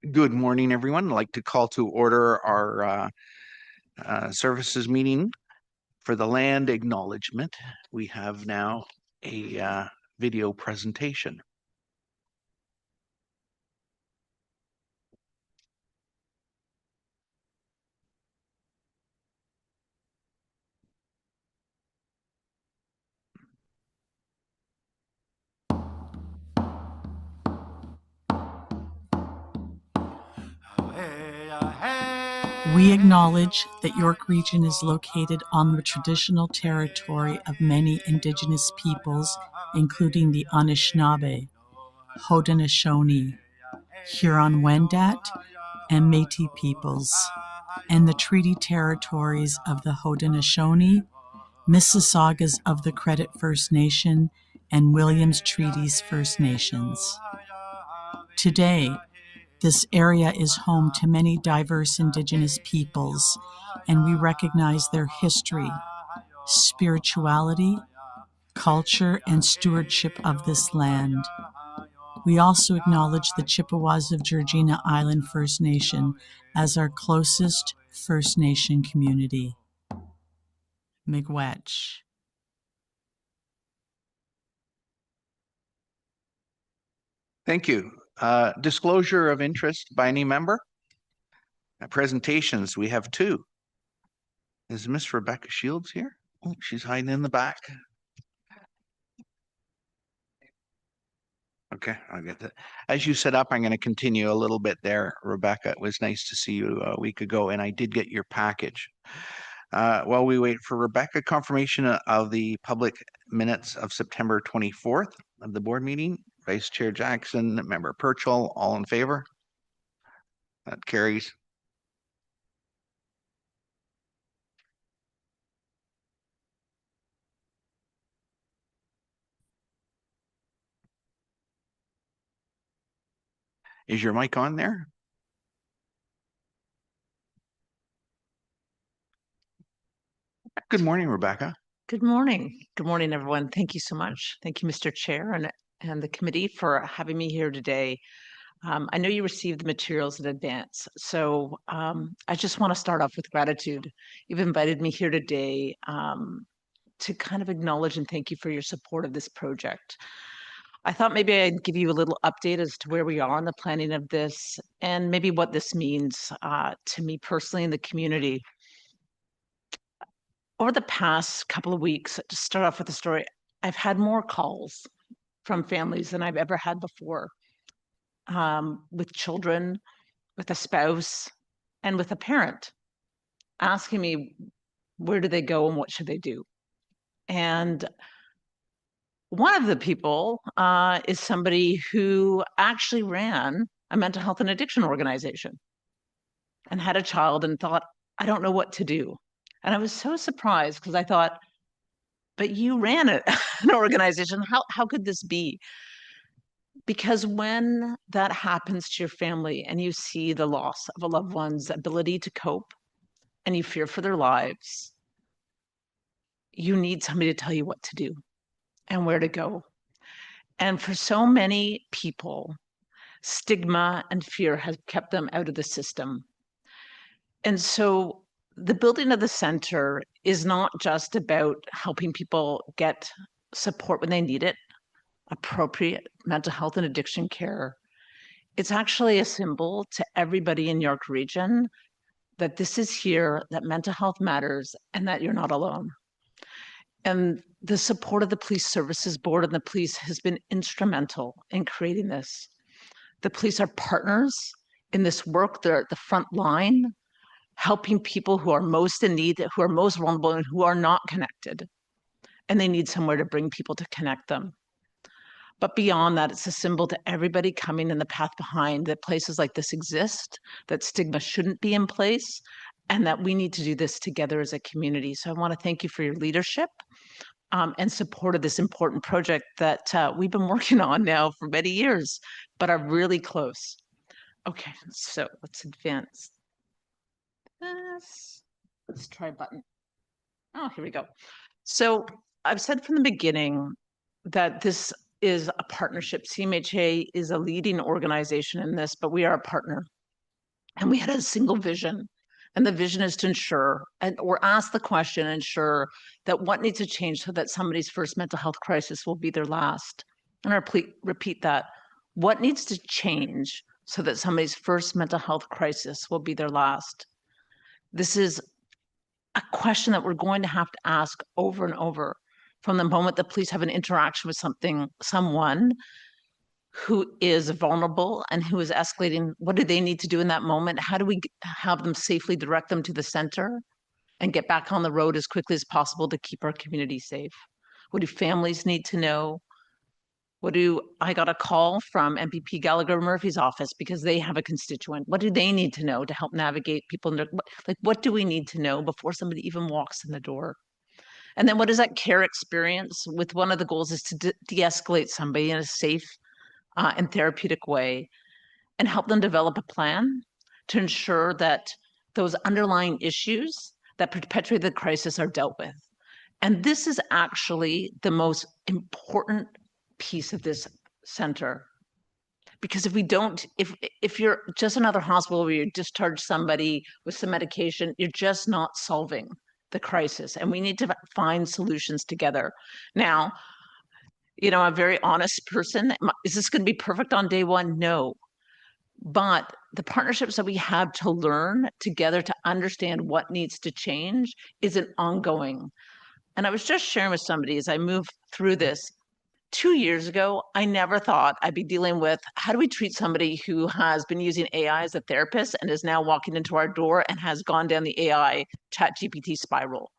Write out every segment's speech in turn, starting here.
Good morning, everyone. I'd like to call to order our services meeting for the land acknowledgement. We have now a video presentation. We acknowledge that York Region is located on the traditional territory of many Indigenous peoples, including the Anishinaabe, Haudenosaunee, Huron-Wendat, and Métis peoples, and the treaty territories of the Haudenosaunee, Mississaugas of the Credit First Nation, and Williams Treaties First Nations. Today, this area is home to many diverse Indigenous peoples, and we recognize their history, spirituality, culture, and stewardship of this land. We also acknowledge the Chippewas of Georgina Island First Nation as our closest First Nation community. Miigwech. Thank you. Disclosure of interest by any member? Presentations, we have two. Is Miss Rebecca Shields here? Oh, she's hiding in the back. Okay, I'll get that. As you set up, I'm going to continue a little bit there, Rebecca. It was nice to see you a week ago, and I did get your package. While we wait for Rebecca, confirmation of the public minutes of September 24th of the board meeting. Vice Chair Jackson, Member Purchell, all in favor? That carries. Is your mic on there? Good morning, Rebecca. Good morning. Good morning, everyone. Thank you so much. Thank you, Mr. Chair and the committee for having me here today. I know you received the materials in advance, so I just want to start off with gratitude. You've invited me here today to kind of acknowledge and thank you for your support of this project. I thought maybe I'd give you a little update as to where we are on the planning of this and maybe what this means to me personally and the community. Over the past couple of weeks, to start off with the story, I've had more calls from families than I've ever had before, with children, with a spouse, and with a parent, asking me, where do they go and what should they do? And one of the people is somebody who actually ran a mental health and addiction organization and had a child and thought, I don't know what to do. And I was so surprised because I thought, but you ran an organization. How could this be? Because when that happens to your family and you see the loss of a loved one's ability to cope and you fear for their lives, you need somebody to tell you what to do and where to go. And for so many people, stigma and fear has kept them out of the system. And so the building of the center is not just about helping people get support when they need it, appropriate mental health and addiction care. It's actually a symbol to everybody in York Region that this is here, that mental health matters, and that you're not alone. And the support of the Police Services Board and the police has been instrumental in creating this. The police are partners in this work. They're at the front line, helping people who are most in need, who are most vulnerable, and who are not connected. And they need somewhere to bring people to connect them. But beyond that, it's a symbol to everybody coming in the path behind that places like this exist, that stigma shouldn't be in place, and that we need to do this together as a community. So I want to thank you for your leadership and support of this important project that we've been working on now for many years, but are really close. Okay, so let's advance this. Let's try button. Oh, here we go. So I've said from the beginning that this is a partnership. CMHA is a leading organization in this, but we are a partner. And we had a single vision. And the vision is to ensure, or ask the question, ensure that what needs to change so that somebody's first mental health crisis will be their last. And I repeat that. What needs to change so that somebody's first mental health crisis will be their last? This is a question that we're going to have to ask over and over from the moment the police have an interaction with someone who is vulnerable and who is escalating. What do they need to do in that moment? How do we have them safely direct them to the center and get back on the road as quickly as possible to keep our community safe? What do families need to know? I got a call from MPP Gallagher Murphy's office because they have a constituent. What do they need to know to help navigate people? What do we need to know before somebody even walks in the door? And then what is that care experience? With one of the goals is to de-escalate somebody in a safe and therapeutic way and help them develop a plan to ensure that those underlying issues that perpetuate the crisis are dealt with. And this is actually the most important piece of this center. Because if we don't, if you're just another hospital where you discharge somebody with some medication, you're just not solving the crisis. And we need to find solutions together. Now, you know, I'm a very honest person. Is this going to be perfect on day one? No. But the partnerships that we have to learn together to understand what needs to change is an ongoing. And I was just sharing with somebody as I move through this, 2 years ago, I never thought I'd be dealing with how do we treat somebody who has been using AI as a therapist and is now walking into our door and has gone down the AI ChatGPT spiral.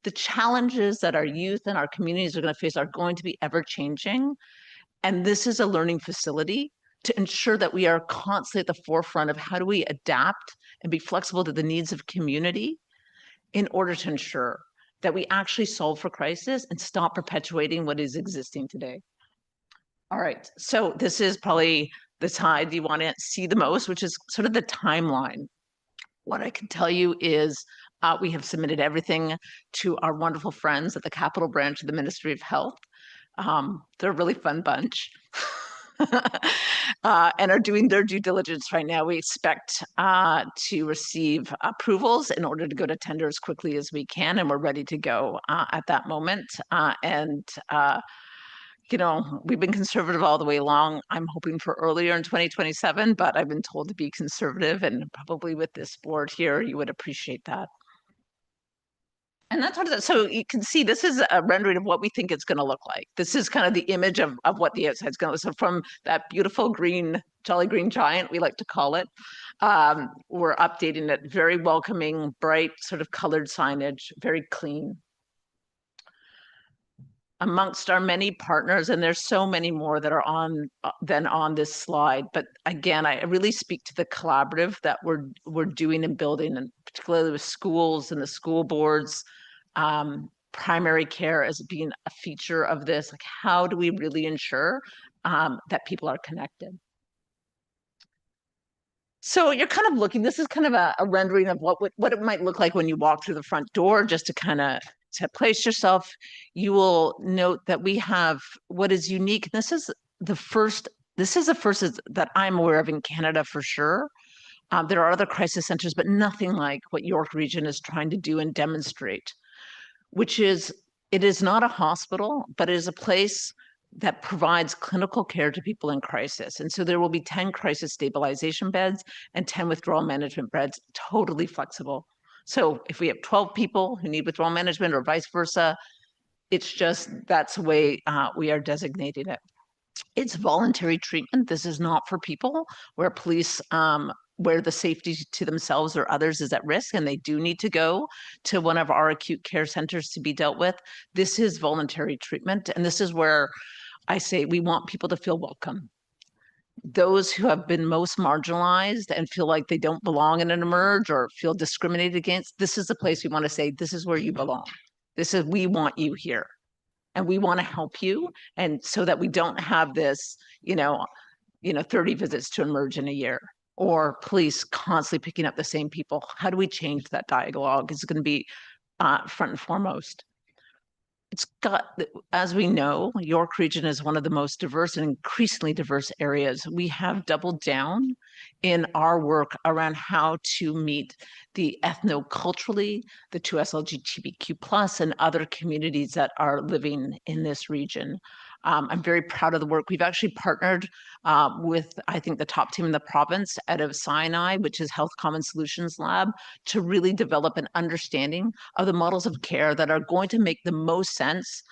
The challenges that our youth and our communities are going to face are going to be ever changing. And this is a learning facility to ensure that we are constantly at the forefront of how do we adapt and be flexible to the needs of community in order to ensure that we actually solve for crisis and stop perpetuating what is existing today. All right, so this is probably the side you want to see the most, which is sort of the timeline. What I can tell you is we have submitted everything to our wonderful friends at the Capital Branch of the Ministry of Health. They're a really fun bunch. And are doing their due diligence right now. We expect to receive approvals in order to go to tender as quickly as we can, and we're ready to go at that moment. You know, we've been conservative all the way along. I'm hoping for earlier in 2027, but I've been told to be conservative, and probably with this board here, you would appreciate that. And that's what, so you can see this is a rendering of what we think it's going to look like. This is kind of the image of what the outside's going to look. So from that beautiful green, jolly green giant, we like to call it, we're updating it, very welcoming, bright, sort of colored signage, very clean. Amongst our many partners, and there's so many more that are on this slide, but again, I really speak to the collaborative that we're doing and building, and particularly with schools and the school boards, primary care as being a feature of this. Like, how do we really ensure that people are connected? So you're kind of looking, this is kind of a rendering of what it might look like when you walk through the front door, just to kind of to place yourself. You will note that we have what is unique. This is the first that I'm aware of in Canada for sure. There are other crisis centers, but nothing like what York Region is trying to do and demonstrate, which is, it is not a hospital, but it is a place that provides clinical care to people in crisis. And so there will be 10 crisis stabilization beds and 10 withdrawal management beds, totally flexible. So if we have 12 people who need withdrawal management or vice versa, it's just, that's the way we are designating it. It's voluntary treatment. This is not for people where police, where the safety to themselves or others is at risk, and they do need to go to one of our acute care centers to be dealt with. This is voluntary treatment. And this is where I say we want people to feel welcome. Those who have been most marginalized and feel like they don't belong in an emerge or feel discriminated against, this is the place we want to say, this is where you belong. We want you here. And we want to help you. And so that we don't have this, 30 visits to emerge in a year, or police constantly picking up the same people. How do we change that dialogue? It's going to be front and foremost. it's got, as we know, York Region is one of the most diverse and increasingly diverse areas. We have doubled down in our work around how to meet the ethno-culturally, the 2S LGBTQ+, and other communities that are living in this region. I'm very proud of the work. We've actually partnered with, I think, the top team in the province out of Sinai, which is Health Common Solutions Lab, to really develop an understanding of the models of care that are going to make the most sense,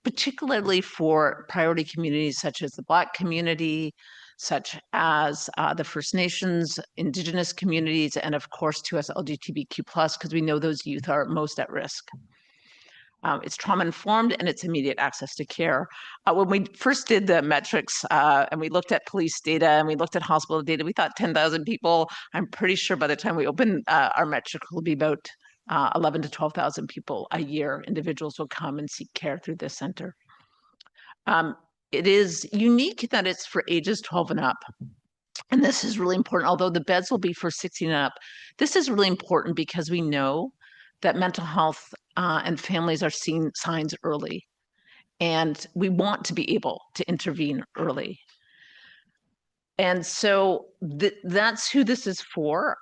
particularly for priority communities such as the Black community, such as the First Nations, Indigenous communities, and of course 2S LGBTQ+, because we know those youth are most at risk. It's trauma-informed and it's immediate access to care. When we first did the metrics and we looked at police data and we looked at hospital data, we thought 10,000 people. I'm pretty sure by the time we open our metric, will be about 11 to 12,000 people a year. Individuals will come and seek care through this center. It is unique that it's for ages 12 and up. And this is really important, although the beds will be for 16 and up. This is really important because we know that mental health and families are seeing signs early. And we want to be able to intervene early. And so that's who this is for.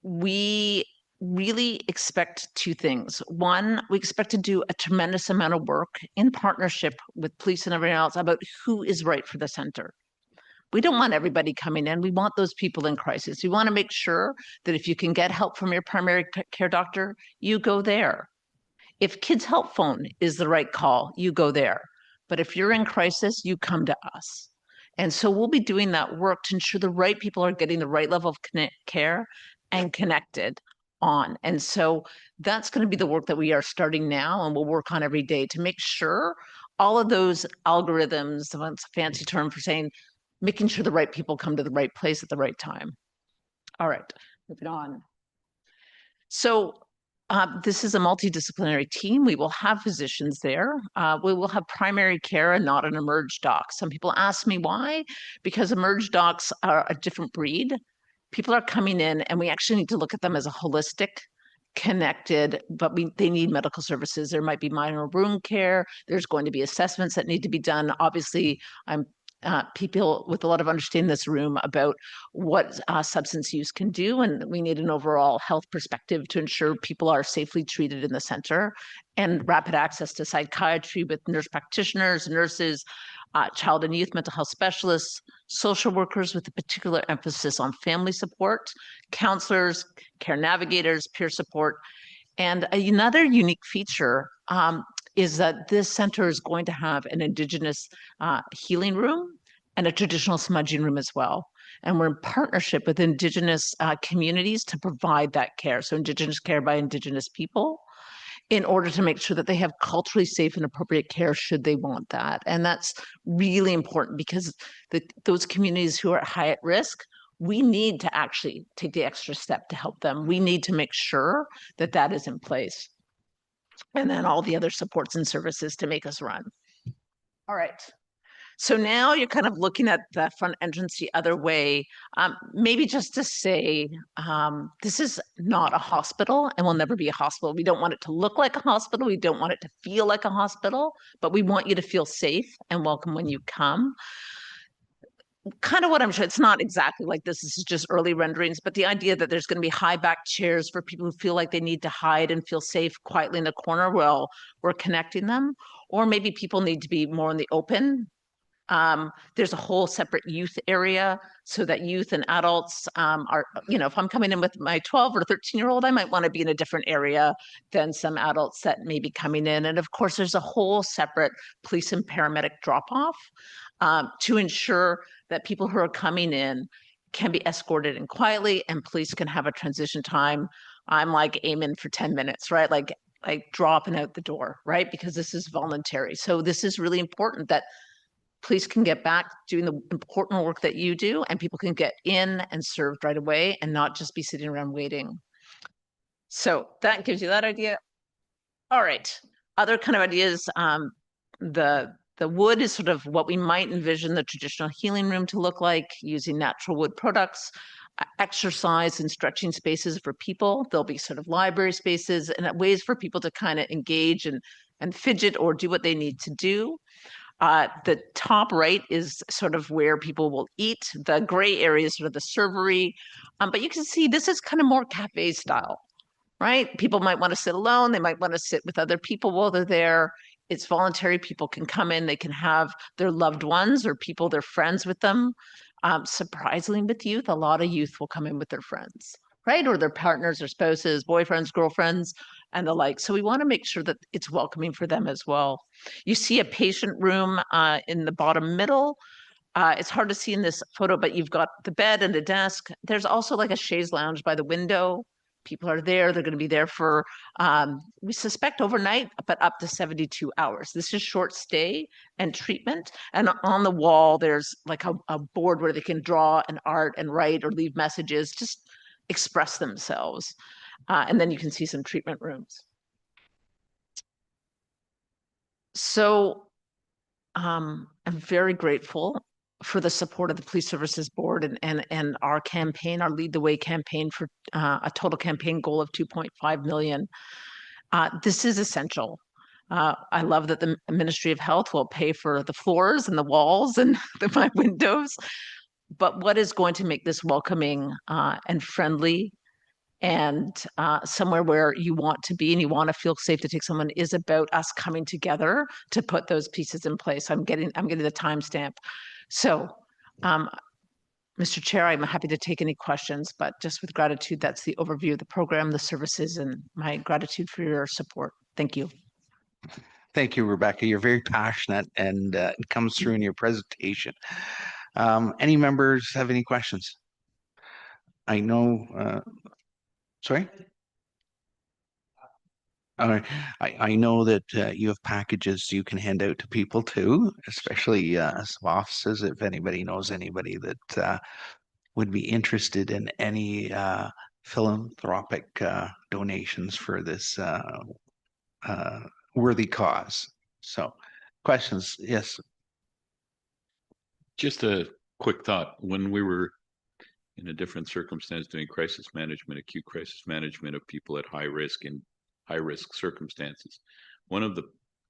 We really expect two things. One, we expect to do a tremendous amount of work in partnership with police and everyone else about who is right for the center. We don't want everybody coming in. We want those people in crisis. We want to make sure that if you can get help from your primary care doctor, you go there. If Kids Help Phone is the right call, you go there. But if you're in crisis, you come to us. And so we'll be doing that work to ensure the right people are getting the right level of care and connected on. And so that's going to be the work that we are starting now and we'll work on every day to make sure all of those algorithms, that's a fancy term for saying, making sure the right people come to the right place at the right time. All right, moving on. So this is a multidisciplinary team. We will have physicians there. We will have primary care and not an emerge doc. Some people ask me why, because emerge docs are a different breed. People are coming in and we actually need to look at them as a holistic, connected, but they need medical services. There might be minor wound care. There's going to be assessments that need to be done. Obviously, I'm people with a lot of understanding in this room about what substance use can do. And we need an overall health perspective to ensure people are safely treated in the center, and rapid access to psychiatry with nurse practitioners, nurses, child and youth mental health specialists, social workers with a particular emphasis on family support, counselors, care navigators, peer support. And another unique feature is that this center is going to have an Indigenous healing room and a traditional smudging room as well. And we're in partnership with Indigenous communities to provide that care. So Indigenous care by Indigenous people, in order to make sure that they have culturally safe and appropriate care should they want that. And that's really important because those communities who are high at risk, we need to actually take the extra step to help them. We need to make sure that that is in place. And then all the other supports and services to make us run. All right. So now you're kind of looking at the front entrance the other way. Maybe just to say, this is not a hospital and will never be a hospital. We don't want it to look like a hospital. We don't want it to feel like a hospital, but we want you to feel safe and welcome when you come. Kind of what I'm sure, it's not exactly like this is just early renderings, but the idea that there's going to be high back chairs for people who feel like they need to hide and feel safe quietly in a corner while we're connecting them, or maybe people need to be more in the open. There's a whole separate youth area so that youth and adults are, if I'm coming in with my 12 or 13-year-old, I might want to be in a different area than some adults that may be coming in. And of course, there's a whole separate police and paramedic drop-off to ensure that people who are coming in can be escorted in quietly and police can have a transition time. I'm like aiming for 10 minutes, right? Like dropping out the door, right? Because this is voluntary. So this is really important that police can get back doing the important work that you do and people can get in and served right away and not just be sitting around waiting. So that gives you that idea. All right, other kind of ideas. The wood is sort of what we might envision the traditional healing room to look like, using natural wood products, exercise and stretching spaces for people. There'll be sort of library spaces and ways for people to kind of engage and and fidget or do what they need to do. The top right is sort of where people will eat. The gray area is sort of the servery. But you can see this is kind of more cafe style, right? People might want to sit alone. They might want to sit with other people while they're there. It's voluntary. People can come in. They can have their loved ones or people they're friends with them. Surprisingly, with youth, a lot of youth will come in with their friends, right? Or their partners or spouses, boyfriends, girlfriends, and the like. So we want to make sure that it's welcoming for them as well. You see a patient room in the bottom middle. It's hard to see in this photo, but you've got the bed and a desk. There's also like a chaise lounge by the window. People are there. They're going to be there for, we suspect overnight, but up to 72 hours. This is short stay and treatment. And on the wall, there's like a board where they can draw and art and write or leave messages, just express themselves. And then you can see some treatment rooms. So I'm very grateful for the support of the Police Services Board and our campaign, our Lead the Way campaign for a total campaign goal of 2.5 million. This is essential. I love that the Ministry of Health will pay for the floors and the walls and my windows. But what is going to make this welcoming and friendly and somewhere where you want to be and you want to feel safe to take someone is about us coming together to put those pieces in place. I'm getting the timestamp. So, Mr. Chair, I'm happy to take any questions, but just with gratitude, that's the overview of the program, the services, and my gratitude for your support. Thank you. Thank you, Rebecca. You're very passionate, and it comes through in your presentation. Any members have any questions? I know, sorry? All right. I know that you have packages you can hand out to people too, especially some offices, if anybody knows anybody that would be interested in any philanthropic donations for this worthy cause. So, questions? Yes. Just a quick thought. When we were in a different circumstance doing crisis management, acute crisis management of people at high risk in high risk circumstances, one of the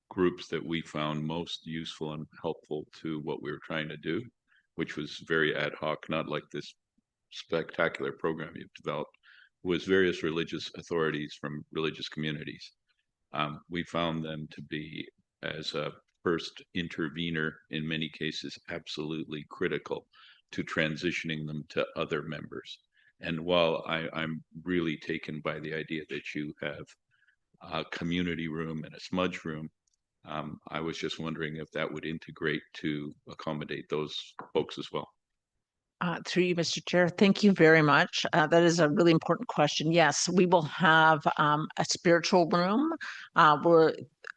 groups that we found most useful and helpful to what we were trying to do, which was very ad hoc, not like this spectacular program you've developed, was various religious authorities from religious communities. We found them to be, as a first intervener, in many cases, absolutely critical to transitioning them to other members. And while I'm really taken by the idea that you have a community room and a smudge room, I was just wondering if that would integrate to accommodate those folks as well. Through you, Mr. Chair, thank you very much. That is a really important question. Yes, we will have a spiritual room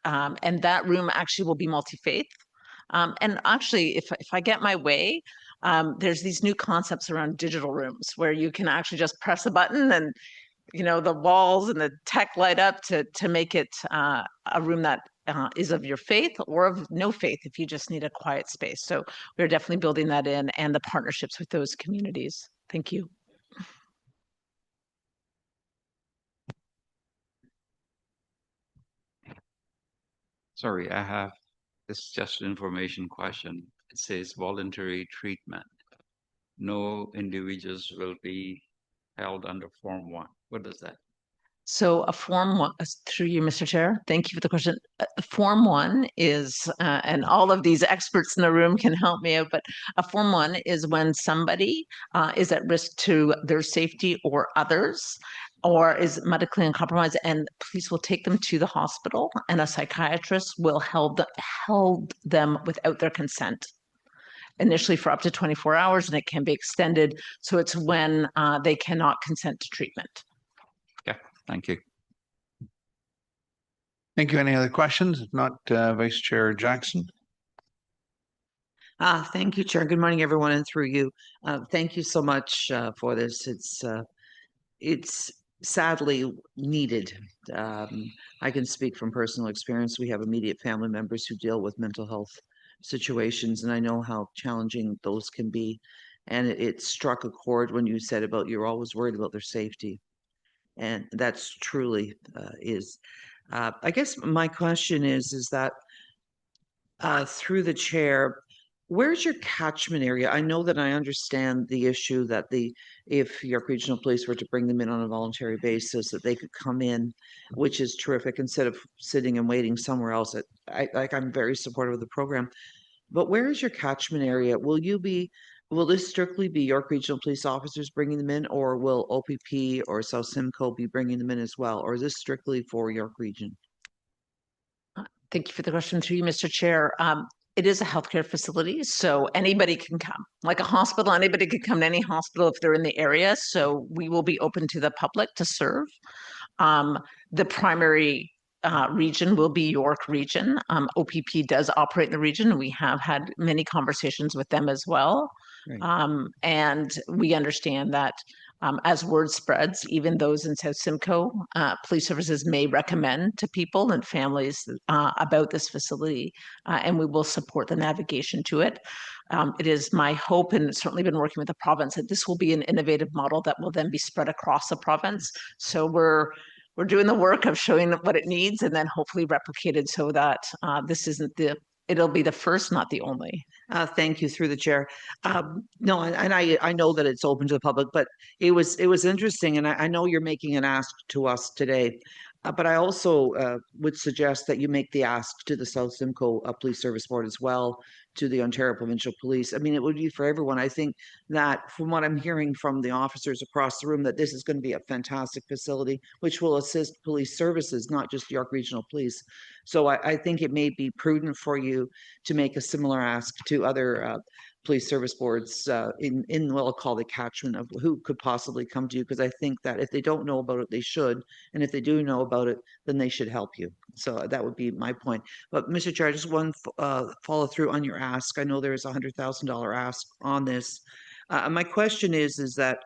and that room actually will be multi-faith. And actually, if I get my way, there's these new concepts around digital rooms where you can actually just press a button and the walls and the tech light up to make it a room that is of your faith or of no faith if you just need a quiet space. So we're definitely building that in and the partnerships with those communities. Thank you. Sorry, I have this just information question. It says voluntary treatment. No individuals will be held under Form 1. What does that? So a Form 1, through you, Mr. Chair, thank you for the question. Form 1 is, and all of these experts in the room can help me out, but a Form 1 is when somebody is at risk to their safety or others, or is medically uncompromised, and police will take them to the hospital, and a psychiatrist will hold them without their consent, initially for up to 24 hours, and it can be extended. So it's when they cannot consent to treatment. Yeah, thank you. Thank you. Any other questions? If not, Vice Chair Jackson. Thank you, Chair. Good morning, everyone, and through you. Thank you so much for this. It's sadly needed. I can speak from personal experience. We have immediate family members who deal with mental health situations, and I know how challenging those can be. And it struck a chord when you said about you're always worried about their safety. And that's truly is. I guess my question is that through the chair, where's your catchment area? I know that I understand the issue that if York Regional Police were to bring them in on a voluntary basis, that they could come in, which is terrific, instead of sitting and waiting somewhere else. I'm very supportive of the program. But where is your catchment area? Will this strictly be York Regional Police officers bringing them in, or will OPP or South Simcoe be bringing them in as well? Or is this strictly for York Region? Thank you for the question through you, Mr. Chair. It is a healthcare facility, so anybody can come. Like a hospital, anybody could come to any hospital if they're in the area. So we will be open to the public to serve. The primary region will be York Region. OPP does operate in the region, and we have had many conversations with them as well. Right. And we understand that as word spreads, even those in South Simcoe, police services may recommend to people and families about this facility, and we will support the navigation to it. It is my hope, and certainly been working with the province, that this will be an innovative model that will then be spread across the province. So we're doing the work of showing what it needs and then hopefully replicated so that this isn't it'll be the first, not the only. Thank you through the chair. No, and I know that it's open to the public, but it was interesting, and I know you're making an ask to us today, but I also would suggest that you make the ask to the South Simcoe Police Service Board as well, to the Ontario Provincial Police. I mean, it would be for everyone. I think that from what I'm hearing from the officers across the room, that this is going to be a fantastic facility, which will assist police services, not just York Regional Police. So I think it may be prudent for you to make a similar ask to other police service boards in what I'll call the catchment of who could possibly come to you, because I think that if they don't know about it, they should, and if they do know about it, then they should help you. So that would be my point. But Mr. Chair, just one follow through on your ask. I know there is $100,000 ask on this. My question is that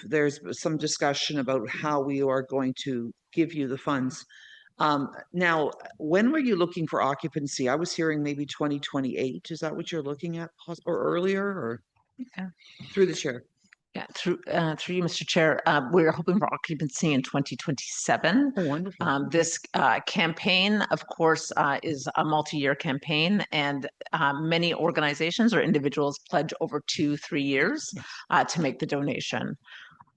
there's some discussion about how we are going to give you the funds. Now, when were you looking for occupancy? I was hearing maybe 2028. Is that what you're looking at, or earlier, or Yeah. through the chair? Yeah, through you, Mr. Chair, we're hoping for occupancy in 2027. Oh, wonderful. This campaign, of course, is a multi-year campaign, and many organizations or individuals pledge over 2-3 years to make the donation.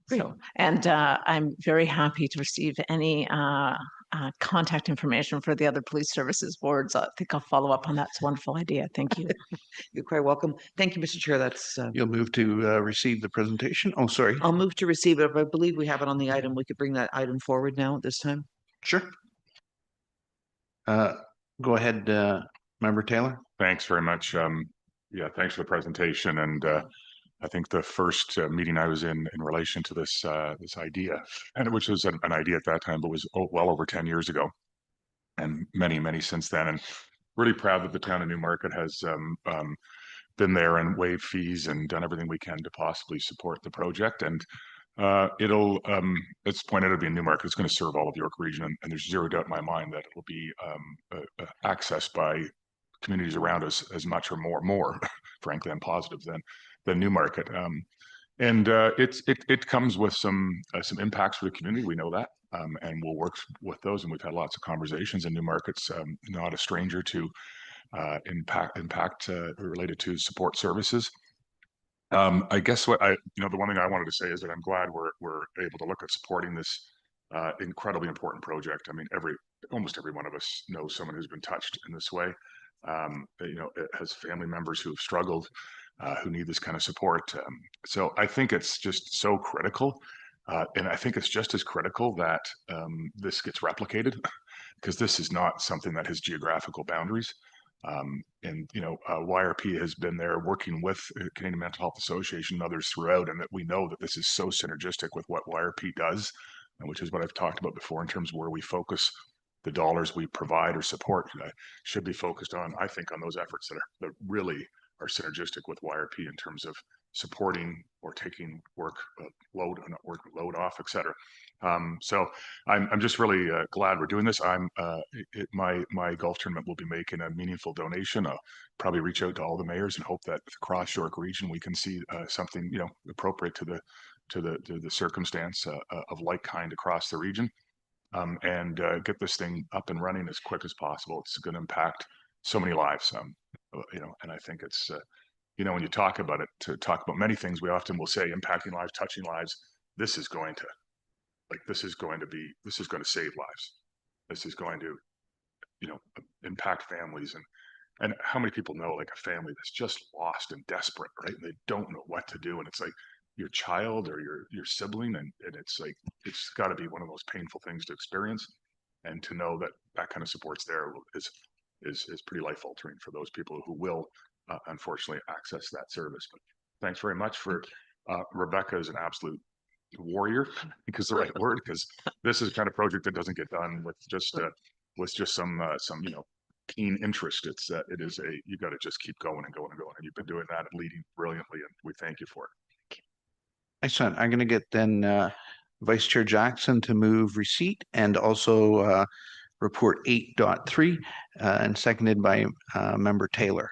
Great. So, and I'm very happy to receive any contact information for the other police services boards. I think I'll follow up on that. It's a wonderful idea. Thank you. You're quite welcome. Thank you, Mr. Chair. That's. You'll move to receive the presentation. Oh, sorry. I'll move to receive it. But I believe we have it on the item. We could bring that item forward now at this time. Sure. Go ahead, Member Taylor. Thanks very much. Yeah, thanks for the presentation. And I think the first meeting I was in relation to this this idea, and which was an idea at that time, but was well over 10 years ago, and many since then. And really proud that the town of Newmarket has been there and waived fees and done everything we can to possibly support the project. And it's pointed out to be in Newmarket. It's going to serve all of York Region, and there's zero doubt in my mind that it will be accessed by communities around us as much or more, frankly, I'm positive than Newmarket. And it comes with some impacts for the community. We know that, and we'll work with those. And we've had lots of conversations. And Newmarket's not a stranger to impact related to support services. I guess the one thing I wanted to say is that I'm glad we're able to look at supporting this incredibly important project. I mean, almost every one of us knows someone who's been touched in this way. It has family members who have struggled, who need this kind of support. So I think it's just so critical. And I think it's just as critical that this gets replicated, because this is not something that has geographical boundaries. YRP has been there working with Canadian Mental Health Association and others throughout, and that we know that this is so synergistic with what YRP does, and which is what I've talked about before in terms of where we focus the dollars we provide or support should be focused on, I think, on those efforts that really are synergistic with YRP in terms of supporting or taking work load off, et cetera. So I'm just really glad we're doing this. My golf tournament will be making a meaningful donation. I'll probably reach out to all the mayors and hope that across York Region we can see something appropriate to the circumstance of like kind across the region. and get this thing up and running as quick as possible. It's going to impact so many lives, and I think it's, when you talk about it, to talk about many things, we often will say impacting lives, touching lives. This is going to save lives. This is going to, impact families, and how many people know like a family that's just lost and desperate, right? And they don't know what to do. And it's like your child or your sibling. And it's like, it's got to be one of those painful things to experience. And to know that that kind of support's there is pretty life altering for those people who will unfortunately access that service. But thanks very much for Rebecca is an absolute warrior, because the right word, because this is the kind of project that doesn't get done with just some keen interest. You got to just keep going and going and going. And you've been doing that and leading brilliantly, and we thank you for it. Excellent. I'm going to get then Vice Chair Jackson to move receipt and also report 8.3 and seconded by Member Taylor.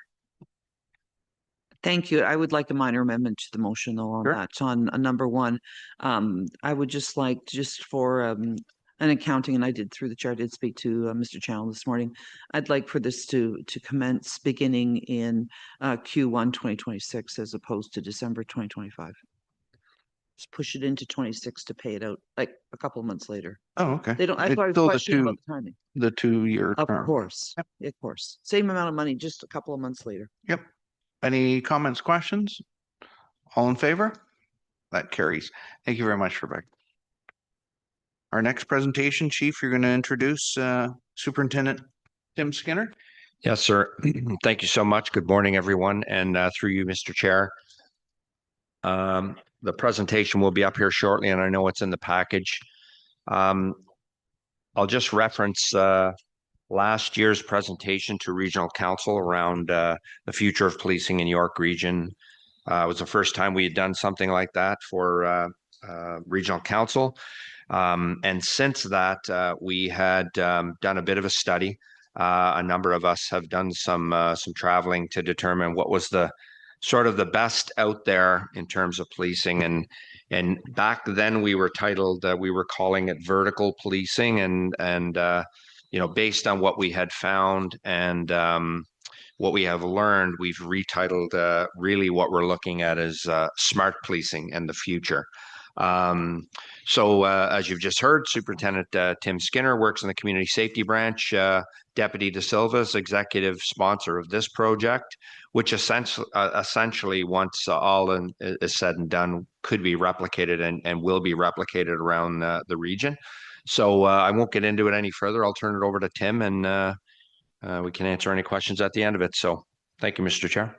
Thank you. I would like a minor amendment to the motion though on Sure. that. On number 1, I would just like, just for an accounting, and I did through the chair, I did speak to Mr. Channel this morning. I'd like for this to commence beginning in Q1 2026 as opposed to December 2025. Just push it into 26 to pay it out like a couple of months later. Oh, okay. They don't, that's It's why I was still questioning about the timing. the 2-year Of term. course, Yep. of course. Same amount of money, just a couple of months later. Yep. Any comments, questions? All in favor? That carries. Thank you very much, Rebecca. Our next presentation, Chief, you're going to introduce Superintendent Tim Skinner. Yes, sir. Thank you so much. Good morning, everyone. And through you, Mr. Chair. The presentation will be up here shortly, and I know it's in the package. I'll just reference last year's presentation to Regional Council around the future of policing in York Region. It was the first time we had done something like that for Regional Council. And since that, we had done a bit of a study. A number of us have done some traveling to determine what was the sort of the best out there in terms of policing. And back then we were titled, we were calling it vertical policing, and based on what we had found and what we have learned, we've retitled really what we're looking at as smart policing and the future. So as you've just heard, Superintendent Tim Skinner works in the Community Safety Branch. Deputy De Silva is executive sponsor of this project, which essentially once all is said and done, could be replicated and will be replicated around the region. So I won't get into it any further. I'll turn it over to Tim, and we can answer any questions at the end of it. So thank you, Mr. Chair.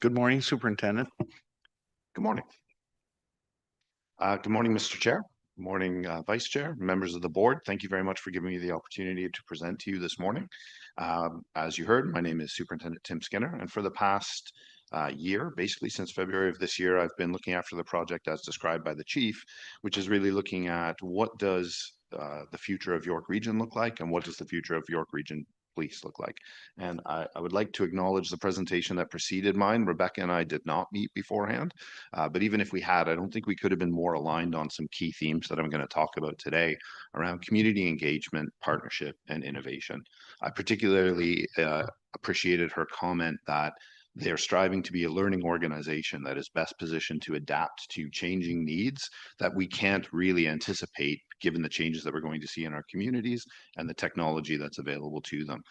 Good morning, Superintendent. Good morning. Good morning, Mr. Chair. Good morning, Vice Chair, members of the board. Thank you very much for giving me the opportunity to present to you this morning. As you heard, my name is Superintendent Tim Skinner, and for the past year, basically since February of this year, I've been looking after the project as described by the chief, which is really looking at what does the future of York Region look like, and what does the future of York Region Police look like. And I would like to acknowledge the presentation that preceded mine. Rebecca and I did not meet beforehand, but even if we had, I don't think we could have been more aligned on some key themes that I'm going to talk about today around community engagement, partnership, and innovation. I particularly appreciated her comment that they're striving to be a learning organization that is best positioned to adapt to changing needs that we can't really anticipate given the changes that we're going to see in our communities and the technology that's available to them.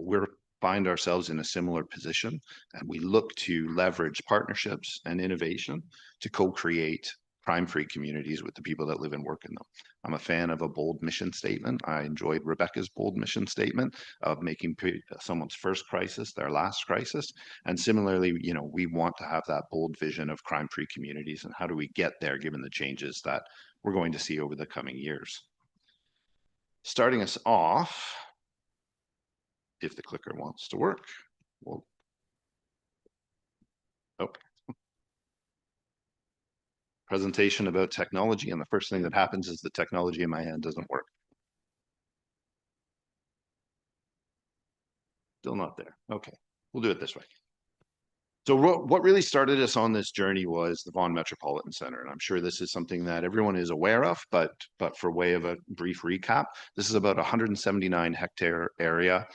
We find ourselves in a similar position, and we look to leverage partnerships and innovation to co-create crime-free communities with the people that live and work in them. I'm a fan of a bold mission statement. I enjoyed Rebecca's bold mission statement of making someone's first crisis their last crisis. And similarly, we want to have that bold vision of crime-free communities, and how do we get there given the changes that we're going to see over the coming years. Starting us off, if the clicker wants to work, presentation about technology, and the first thing that happens is the technology in my hand doesn't work. Still not there. Okay, we'll do it this way. So what really started us on this journey was the Vaughan Metropolitan Center. And I'm sure this is something that everyone is aware of, but for way of a brief recap, this is about 179 hectare area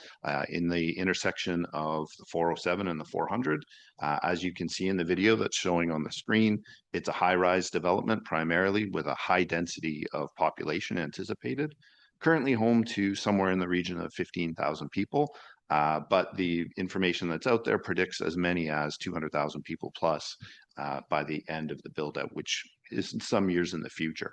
in the intersection of the 407 and the 400. As you can see in the video that's showing on the screen, it's a high-rise development primarily with a high density of population anticipated. Currently home to somewhere in the region of 15,000 people. But the information that's out there predicts as many as 200,000 people plus by the end of the build out, which is some years in the future.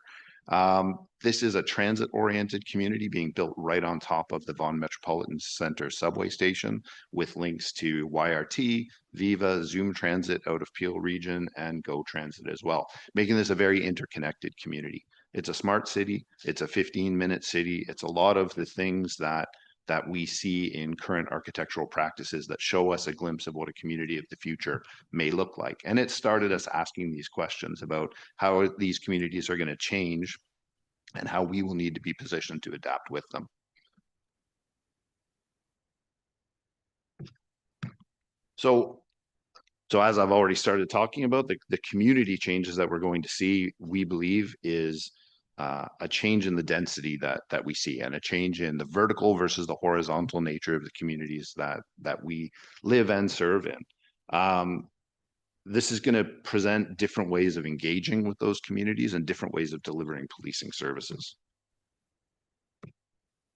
This is a transit-oriented community being built right on top of the Vaughan Metropolitan Center subway station with links to YRT, Viva, Zoom Transit out of Peel Region, and GO Transit as well, making this a very interconnected community. It's a smart city. It's a 15-minute city. It's a lot of the things that we see in current architectural practices that show us a glimpse of what a community of the future may look like. And it started us asking these questions about how these communities are going to change and how we will need to be positioned to adapt with them. So as I've already started talking about, the community changes that we're going to see, we believe is a change in the density that we see, and a change in the vertical versus the horizontal nature of the communities that we live and serve in. This is going to present different ways of engaging with those communities and different ways of delivering policing services.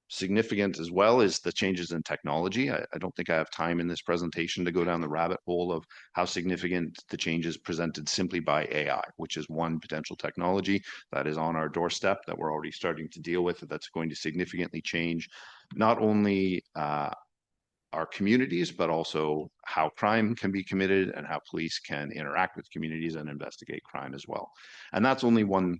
Significant as well is the changes in technology. I don't think I have time in this presentation to go down the rabbit hole of how significant the changes presented simply by AI, which is one potential technology that is on our doorstep that we're already starting to deal with, that's going to significantly change not only our communities, but also how crime can be committed and how police can interact with communities and investigate crime as well. And that's only one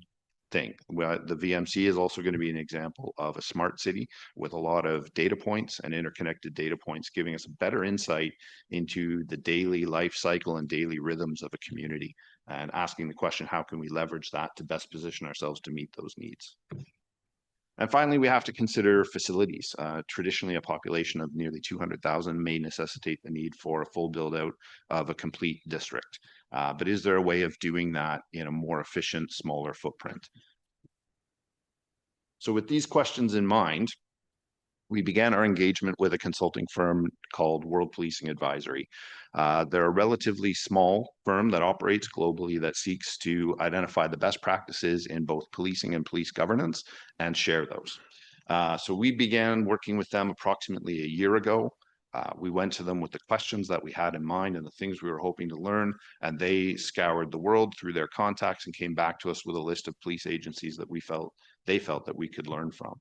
thing. The VMC is also going to be an example of a smart city with a lot of data points and interconnected data points, giving us a better insight into the daily life cycle and daily rhythms of a community, and asking the question, how can we leverage that to best position ourselves to meet those needs? And finally, we have to consider facilities. Traditionally, a population of nearly 200,000 may necessitate the need for a full build out of a complete district. But is there a way of doing that in a more efficient, smaller footprint? So with these questions in mind, we began our engagement with a consulting firm called World Policing Advisory. They're a relatively small firm that operates globally that seeks to identify the best practices in both policing and police governance and share those. So we began working with them approximately a year ago. We went to them with the questions that we had in mind and the things we were hoping to learn, and they scoured the world through their contacts and came back to us with a list of police agencies that they felt that we could learn from.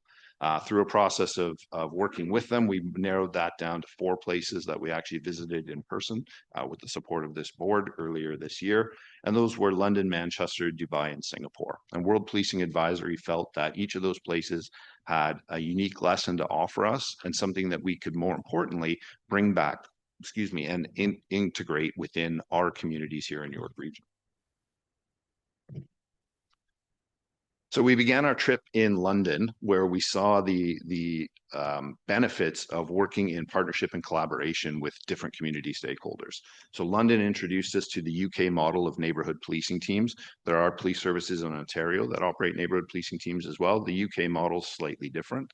Through a process of working with them, we narrowed that down to 4 places that we actually visited in person with the support of this board earlier this year. And those were London, Manchester, Dubai, and Singapore. And World Policing Advisory felt that each of those places had a unique lesson to offer us and something that we could, more importantly, bring back, and integrate within our communities here in York Region. So we began our trip in London, where we saw the benefits of working in partnership and collaboration with different community stakeholders. So London introduced us to the UK model of neighbourhood policing teams. There are police services in Ontario that operate neighbourhood policing teams as well. The UK model is slightly different.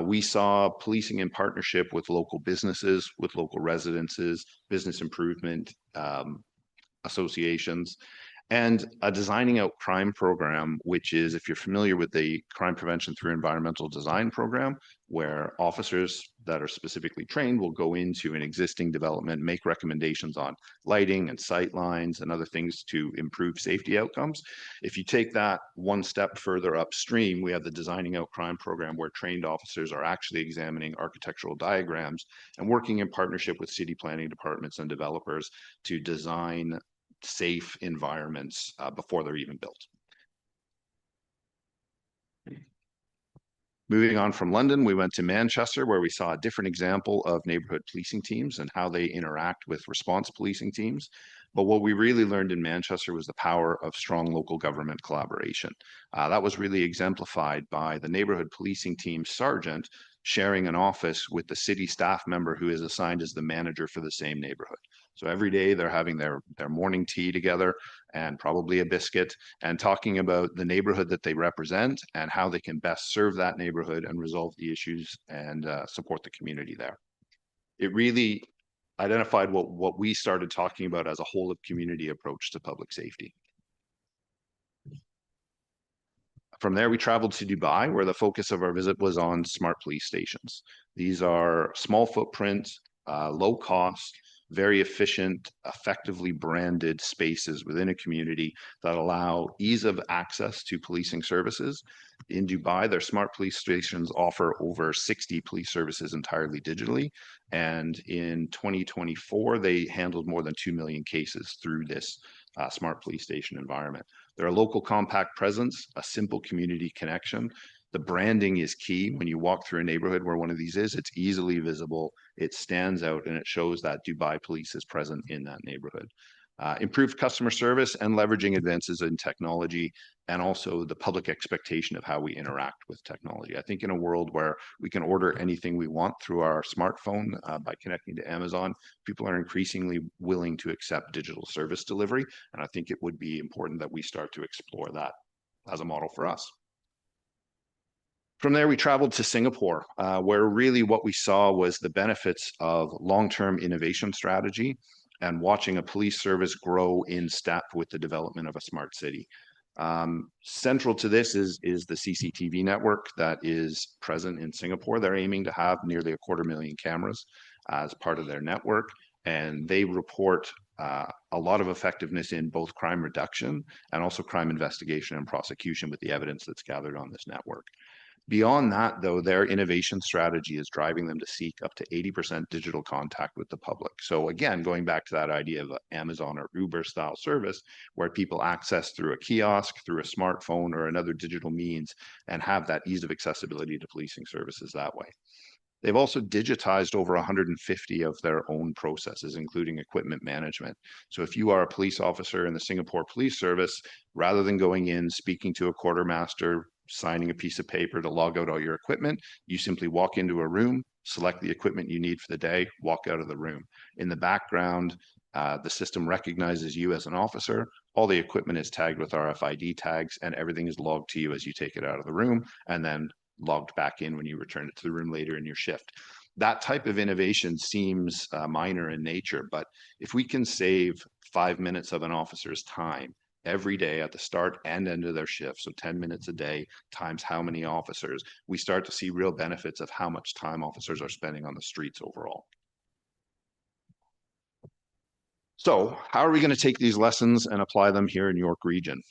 We saw policing in partnership with local businesses, with local residences, business improvement associations, and a designing out crime program, which is, if you're familiar with the crime prevention through environmental design program, where officers that are specifically trained will go into an existing development, make recommendations on lighting and sight lines and other things to improve safety outcomes. If you take that one step further upstream, we have the designing out crime program, where trained officers are actually examining architectural diagrams and working in partnership with city planning departments and developers to design safe environments before they're even built. Moving on from London, we went to Manchester, where we saw a different example of neighbourhood policing teams and how they interact with response policing teams. But what we really learned in Manchester was the power of strong local government collaboration. That was really exemplified by the neighbourhood policing team sergeant sharing an office with the city staff member who is assigned as the manager for the same neighbourhood. So every day they're having their morning tea together and probably a biscuit and talking about the neighborhood that they represent and how they can best serve that neighborhood and resolve the issues and support the community there. It really identified what we started talking about as a whole of community approach to public safety. From there, we traveled to Dubai, where the focus of our visit was on smart police stations. These are small footprint, low cost, very efficient, effectively branded spaces within a community that allow ease of access to policing services. In Dubai, their smart police stations offer over 60 police services entirely digitally. And in 2024, they handled more than 2 million cases through this smart police station environment. They're a local compact presence, a simple community connection. The branding is key. When you walk through a neighborhood where one of these is, it's easily visible, it stands out, and it shows that Dubai Police is present in that neighborhood. Improved customer service and leveraging advances in technology, and also the public expectation of how we interact with technology. I think in a world where we can order anything we want through our smartphone by connecting to Amazon, people are increasingly willing to accept digital service delivery. And I think it would be important that we start to explore that as a model for us. From there, we traveled to Singapore, where really what we saw was the benefits of long-term innovation strategy and watching a police service grow in step with the development of a smart city. Central to this is the CCTV network that is present in Singapore. They're aiming to have nearly 250,000 cameras as part of their network, and they report a lot of effectiveness in both crime reduction and also crime investigation and prosecution with the evidence that's gathered on this network. Beyond that, though, their innovation strategy is driving them to seek up to 80% digital contact with the public. So again, going back to that idea of Amazon or Uber style service, where people access through a kiosk, through a smartphone or another digital means, and have that ease of accessibility to policing services that way. They've also digitized over 150 of their own processes, including equipment management. So if you are a police officer in the Singapore Police Service, rather than going in, speaking to a quartermaster, signing a piece of paper to log out all your equipment, you simply walk into a room, select the equipment you need for the day, walk out of the room. In the background, the system recognizes you as an officer. All the equipment is tagged with RFID tags, and everything is logged to you as you take it out of the room, and then logged back in when you return it to the room later in your shift. That type of innovation seems minor in nature, but if we can save 5 minutes of an officer's time every day at the start and end of their shift, so 10 minutes a day times how many officers, we start to see real benefits of how much time officers are spending on the streets overall. So how are we going to take these lessons and apply them here in York Region?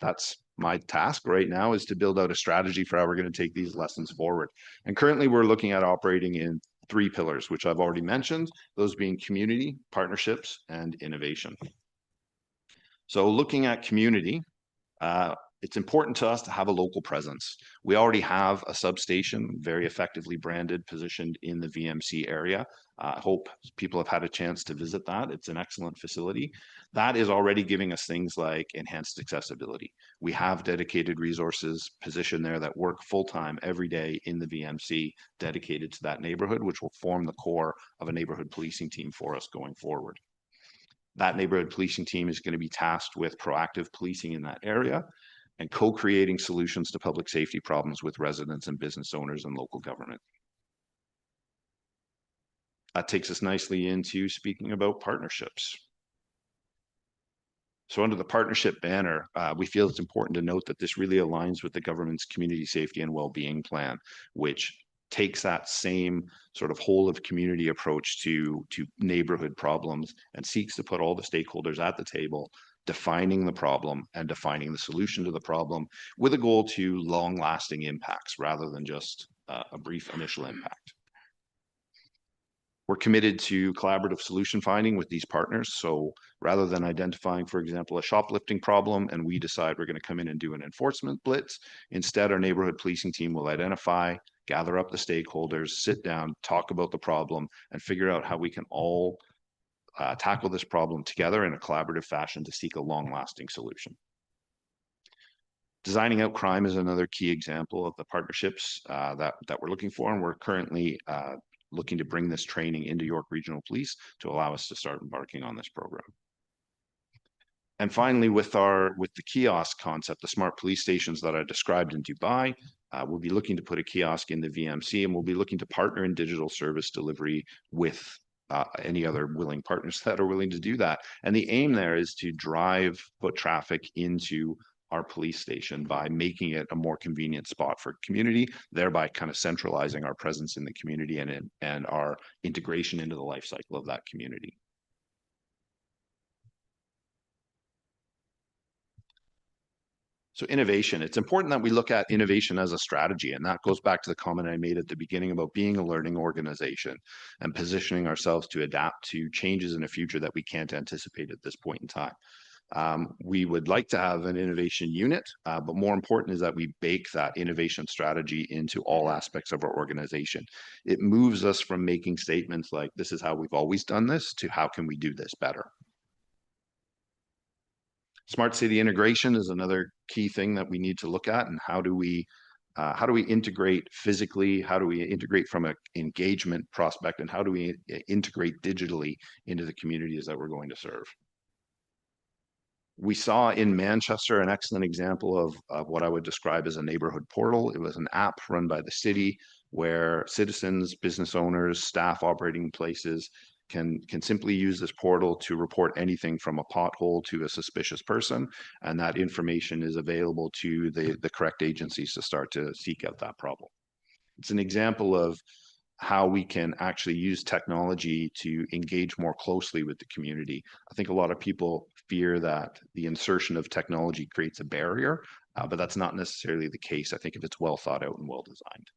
That's my task right now, is to build out a strategy for how we're going to take these lessons forward. And currently we're looking at operating in 3 pillars, which I've already mentioned, those being community, partnerships, and innovation. So looking at community, it's important to us to have a local presence. We already have a substation, very effectively branded, positioned in the VMC area. I hope people have had a chance to visit that. It's an excellent facility. That is already giving us things like enhanced accessibility. We have dedicated resources positioned there that work full-time every day in the VMC, dedicated to that neighborhood, which will form the core of a neighborhood policing team for us going forward. That neighborhood policing team is going to be tasked with proactive policing in that area and co-creating solutions to public safety problems with residents and business owners and local government. That takes us nicely into speaking about partnerships. So under the partnership banner, we feel it's important to note that this really aligns with the government's community safety and well-being plan, which takes that same sort of whole of community approach to neighborhood problems and seeks to put all the stakeholders at the table, defining the problem and defining the solution to the problem, with a goal to long-lasting impacts rather than just a brief initial impact. We're committed to collaborative solution finding with these partners. So rather than identifying, for example, a shoplifting problem and we decide we're going to come in and do an enforcement blitz, instead our neighborhood policing team will identify, gather up the stakeholders, sit down, talk about the problem, and figure out how we can all tackle this problem together in a collaborative fashion to seek a long-lasting solution. Designing out crime is another key example of the partnerships that we're looking for, and we're currently looking to bring this training into York Regional Police to allow us to start embarking on this program. And finally, with the kiosk concept, the smart police stations that I described in Dubai, we'll be looking to put a kiosk in the VMC, and we'll be looking to partner in digital service delivery with any other willing partners that are willing to do that. And the aim there is to drive foot traffic into our police station by making it a more convenient spot for community, thereby kind of centralizing our presence in the community and our integration into the life cycle of that community. So innovation, it's important that we look at innovation as a strategy, and that goes back to the comment I made at the beginning about being a learning organization and positioning ourselves to adapt to changes in a future that we can't anticipate at this point in time. We would like to have an innovation unit, but more important is that we bake that innovation strategy into all aspects of our organization. It moves us from making statements like, this is how we've always done this, to how can we do this better? Smart city integration is another key thing that we need to look at, and how do we integrate physically? How do we integrate from an engagement prospect, and how do we integrate digitally into the communities that we're going to serve? We saw in Manchester an excellent example of what I would describe as a neighborhood portal. It was an app run by the city where citizens, business owners, staff operating places can simply use this portal to report anything from a pothole to a suspicious person, and that information is available to the correct agencies to start to seek out that problem. It's an example of how we can actually use technology to engage more closely with the community. I think a lot of people fear that the insertion of technology creates a barrier, but that's not necessarily the case, I think, if it's well thought out and well designed.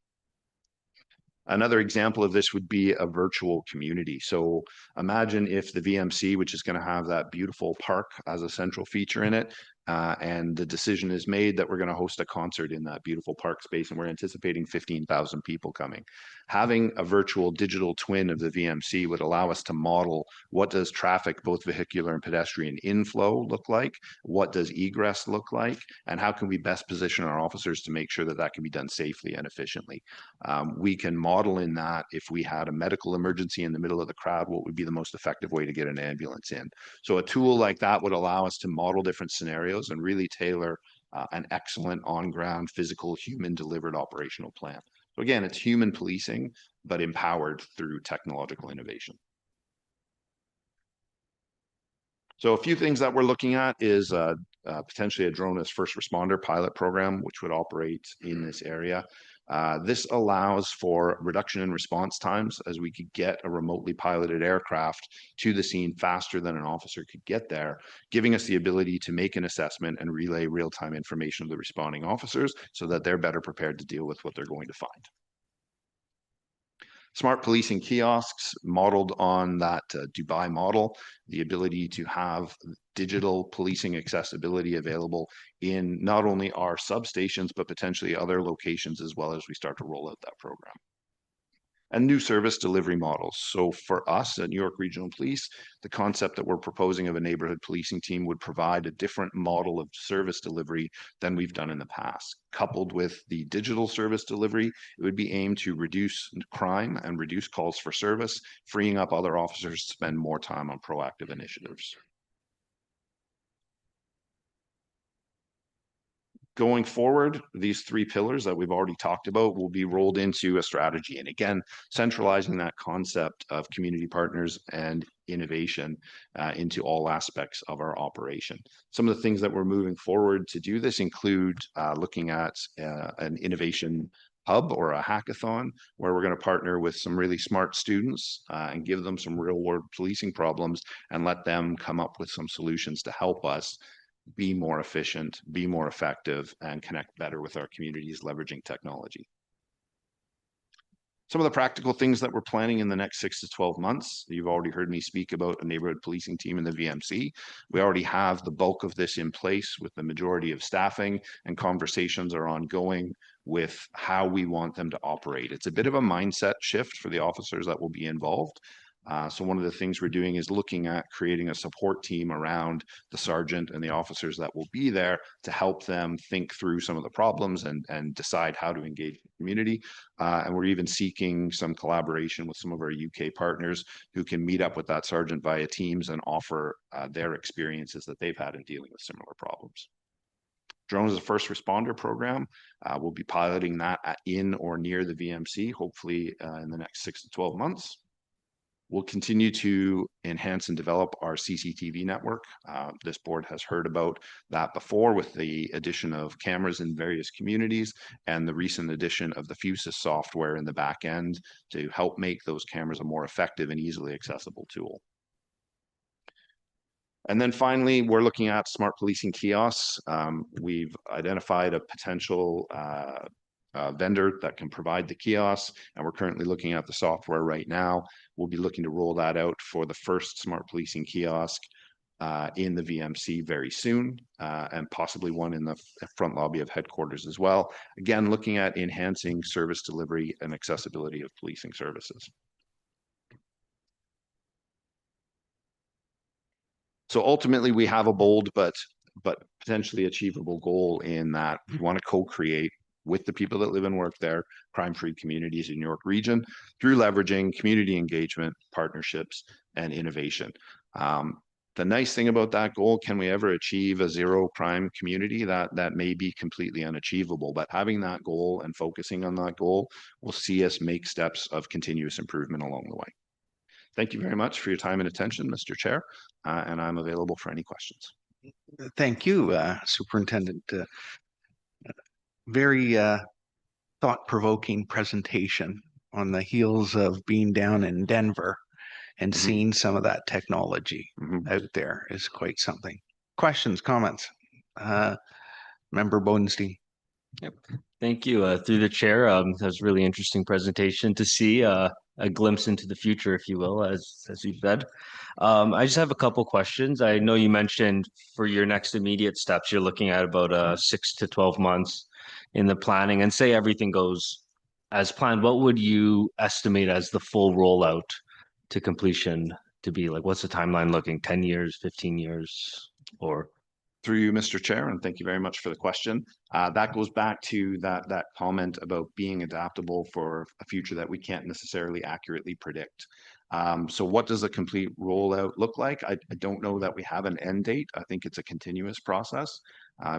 Another example of this would be a virtual community. So imagine if the VMC, which is going to have that beautiful park as a central feature in it, and the decision is made that we're going to host a concert in that beautiful park space, and we're anticipating 15,000 people coming. Having a virtual digital twin of the VMC would allow us to model what does traffic, both vehicular and pedestrian inflow, look like, what does egress look like, and how can we best position our officers to make sure that that can be done safely and efficiently. We can model in that if we had a medical emergency in the middle of the crowd, what would be the most effective way to get an ambulance in. So a tool like that would allow us to model different scenarios and really tailor an excellent on-ground, physical, human-delivered operational plan. So again, it's human policing, but empowered through technological innovation. So a few things that we're looking at is potentially a drone as first responder pilot program, which would operate in this area. This allows for reduction in response times, as we could get a remotely piloted aircraft to the scene faster than an officer could get there, giving us the ability to make an assessment and relay real-time information to the responding officers so that they're better prepared to deal with what they're going to find. Smart policing kiosks modeled on that Dubai model, the ability to have digital policing accessibility available in not only our substations, but potentially other locations as well as we start to roll out that program. And new service delivery models. So for us at New York Regional Police, the concept that we're proposing of a neighborhood policing team would provide a different model of service delivery than we've done in the past. Coupled with the digital service delivery, it would be aimed to reduce crime and reduce calls for service, freeing up other officers to spend more time on proactive initiatives. Going forward, these three pillars that we've already talked about will be rolled into a strategy. And again, centralizing that concept of community partners and innovation into all aspects of our operation. Some of the things that we're moving forward to do this include looking at an innovation hub or a hackathon, where we're going to partner with some really smart students and give them some real world policing problems and let them come up with some solutions to help us be more efficient, be more effective, and connect better with our communities leveraging technology. Some of the practical things that we're planning in the next 6 to 12 months, you've already heard me speak about a neighborhood policing team in the VMC. We already have the bulk of this in place with the majority of staffing, and conversations are ongoing with how we want them to operate. It's a bit of a mindset shift for the officers that will be involved. So one of the things we're doing is looking at creating a support team around the sergeant and the officers that will be there to help them think through some of the problems and decide how to engage the community. And we're even seeking some collaboration with some of our UK partners who can meet up with that sergeant via Teams and offer their experiences that they've had in dealing with similar problems. Drone is a first responder program. We'll be piloting that in or near the VMC, hopefully in the next 6 to 12 months. We'll continue to enhance and develop our CCTV network. This board has heard about that before with the addition of cameras in various communities and the recent addition of the Fusus software in the back end to help make those cameras a more effective and easily accessible tool. And then finally, we're looking at smart policing kiosks. We've identified a potential vendor that can provide the kiosks, and we're currently looking at the software right now. We'll be looking to roll that out for the first smart policing kiosk in the VMC very soon, and possibly one in the front lobby of headquarters as well. Again, looking at enhancing service delivery and accessibility of policing services. So ultimately, we have a bold but potentially achievable goal in that we want to co-create with the people that live and work there, crime-free communities in York Region through leveraging community engagement, partnerships, and innovation. The nice thing about that goal, can we ever achieve a zero crime community? That may be completely unachievable, but having that goal and focusing on that goal will see us make steps of continuous improvement along the way. Thank you very much for your time and attention, Mr. Chair, and I'm available for any questions. Thank you, Superintendent. Very thought-provoking presentation on the heels of being down in Denver and seeing some of that technology out there is quite something. Questions, comments? Member Bodenstein. Yep. Thank you. Through the chair, that was a really interesting presentation to see a glimpse into the future, if you will, as you said. I just have a couple questions. I know you mentioned for your next immediate steps, you're looking at about 6 to 12 months in the planning, and say everything goes as planned. What would you estimate as the full rollout to completion to be? Like, what's the timeline looking? 10 years, 15 years, or? Through you, Mr. Chair, and thank you very much for the question. That goes back to that comment about being adaptable for a future that we can't necessarily accurately predict. So what does a complete rollout look like? I don't know that we have an end date. I think it's a continuous process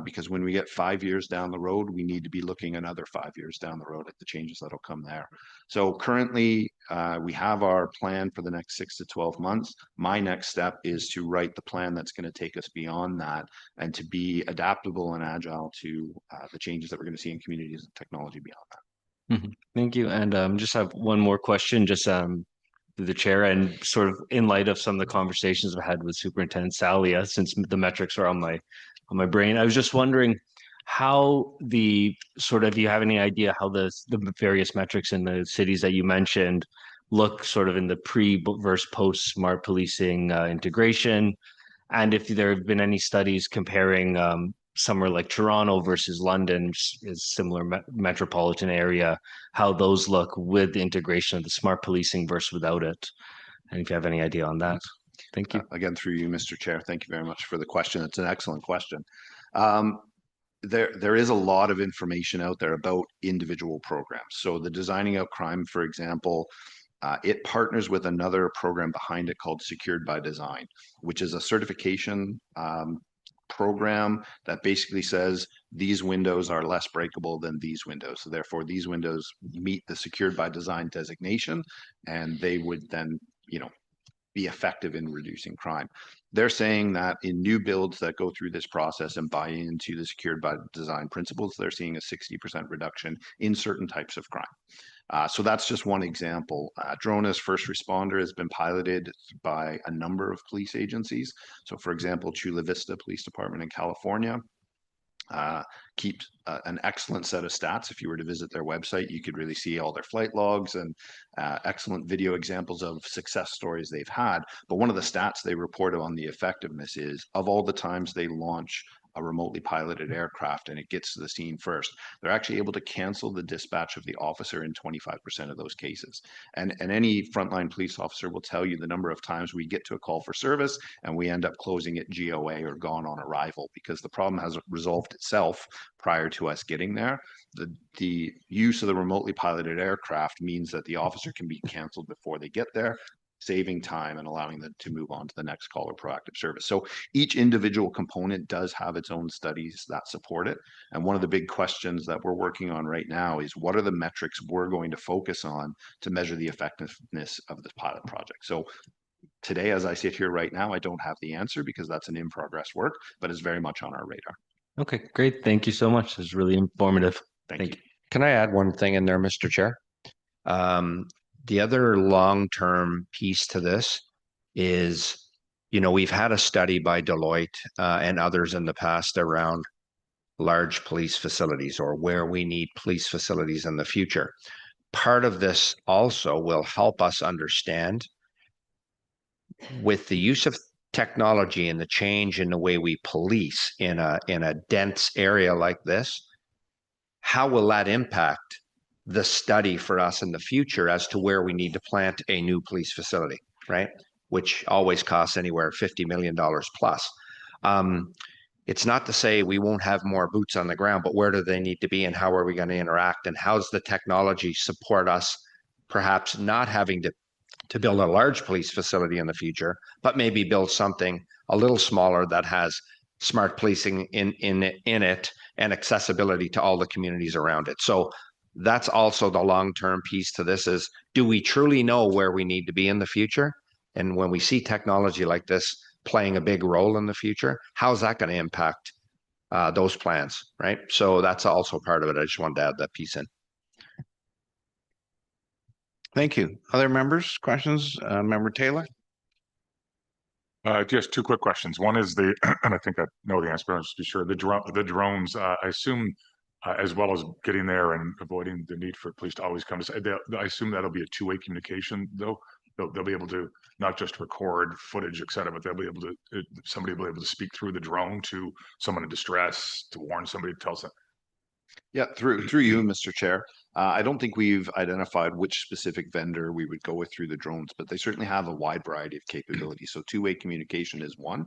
because when we get 5 years down the road, we need to be looking another 5 years down the road at the changes that'll come there. So currently, we have our plan for the next 6 to 12 months. My next step is to write the plan that's going to take us beyond that and to be adaptable and agile to the changes that we're going to see in communities and technology beyond that. Thank you. And just have one more question, just through the chair, and sort of in light of some of the conversations I've had with Superintendent Salia, since the metrics are on my brain. I was just wondering how the sort of, do you have any idea how the various metrics in the cities that you mentioned look sort of in the pre versus post smart policing integration? And if there have been any studies comparing somewhere like Toronto versus London, is similar metropolitan area, how those look with the integration of the smart policing versus without it? And if you have any idea on that. Thank you. Again, through you, Mr. Chair, thank you very much for the question. It's an excellent question. There is a lot of information out there about individual programs. So the Designing Out Crime, for example, it partners with another program behind it called Secured by Design, which is a certification program that basically says these windows are less breakable than these windows. So therefore, these windows meet the Secured by Design designation, and they would then, be effective in reducing crime. They're saying that in new builds that go through this process and buy into the Secured by Design principles, they're seeing a 60% reduction in certain types of crime. So that's just one example. Drone as first responder has been piloted by a number of police agencies. So for example, Chula Vista Police Department in California keeps an excellent set of stats. If you were to visit their website, you could really see all their flight logs and excellent video examples of success stories they've had. But one of the stats they reported on the effectiveness is, of all the times they launch a remotely piloted aircraft and it gets to the scene first, they're actually able to cancel the dispatch of the officer in 25% of those cases. And any frontline police officer will tell you the number of times we get to a call for service and we end up closing it GOA or gone on arrival because the problem has resolved itself prior to us getting there. The use of the remotely piloted aircraft means that the officer can be canceled before they get there, saving time and allowing them to move on to the next call or proactive service. So each individual component does have its own studies that support it. And one of the big questions that we're working on right now is what are the metrics we're going to focus on to measure the effectiveness of this pilot project. So today, as I sit here right now, I don't have the answer because that's an in-progress work, but it's very much on our radar. Okay, great. Thank you so much. This is really informative. Thank you. Can I add one thing in there, Mr. Chair? The other long-term piece to this is, you know, we've had a study by Deloitte and others in the past around large police facilities or where we need police facilities in the future. Part of this also will help us understand, with the use of technology and the change in the way we police in a dense area like this, how will that impact the study for us in the future as to where we need to plant a new police facility, right? Which always costs anywhere $50 million plus. It's not to say we won't have more boots on the ground, but where do they need to be and how are we going to interact and how's the technology support us perhaps not having to build a large police facility in the future, but maybe build something a little smaller that has smart policing in it and accessibility to all the communities around it. So that's also the long-term piece to this is, do we truly know where we need to be in the future? And when we see technology like this playing a big role in the future, how's that going to impact those plans, right? So that's also part of it. I just wanted to add that piece in. Thank you. Other members, questions? Member Taylor? Just two quick questions. One is and I think I know the answer, but I'm just be sure. The drones, I assume, as well as getting there and avoiding the need for police to always come to, I assume that'll be a two-way communication, though. They'll be able to not just record footage, et cetera, but they'll be able to, somebody will be able to speak through the drone to someone in distress, to warn somebody, to tell them. Yeah, through you, Mr. Chair. I don't think we've identified which specific vendor we would go with through the drones, but they certainly have a wide variety of capabilities. So two-way communication is one.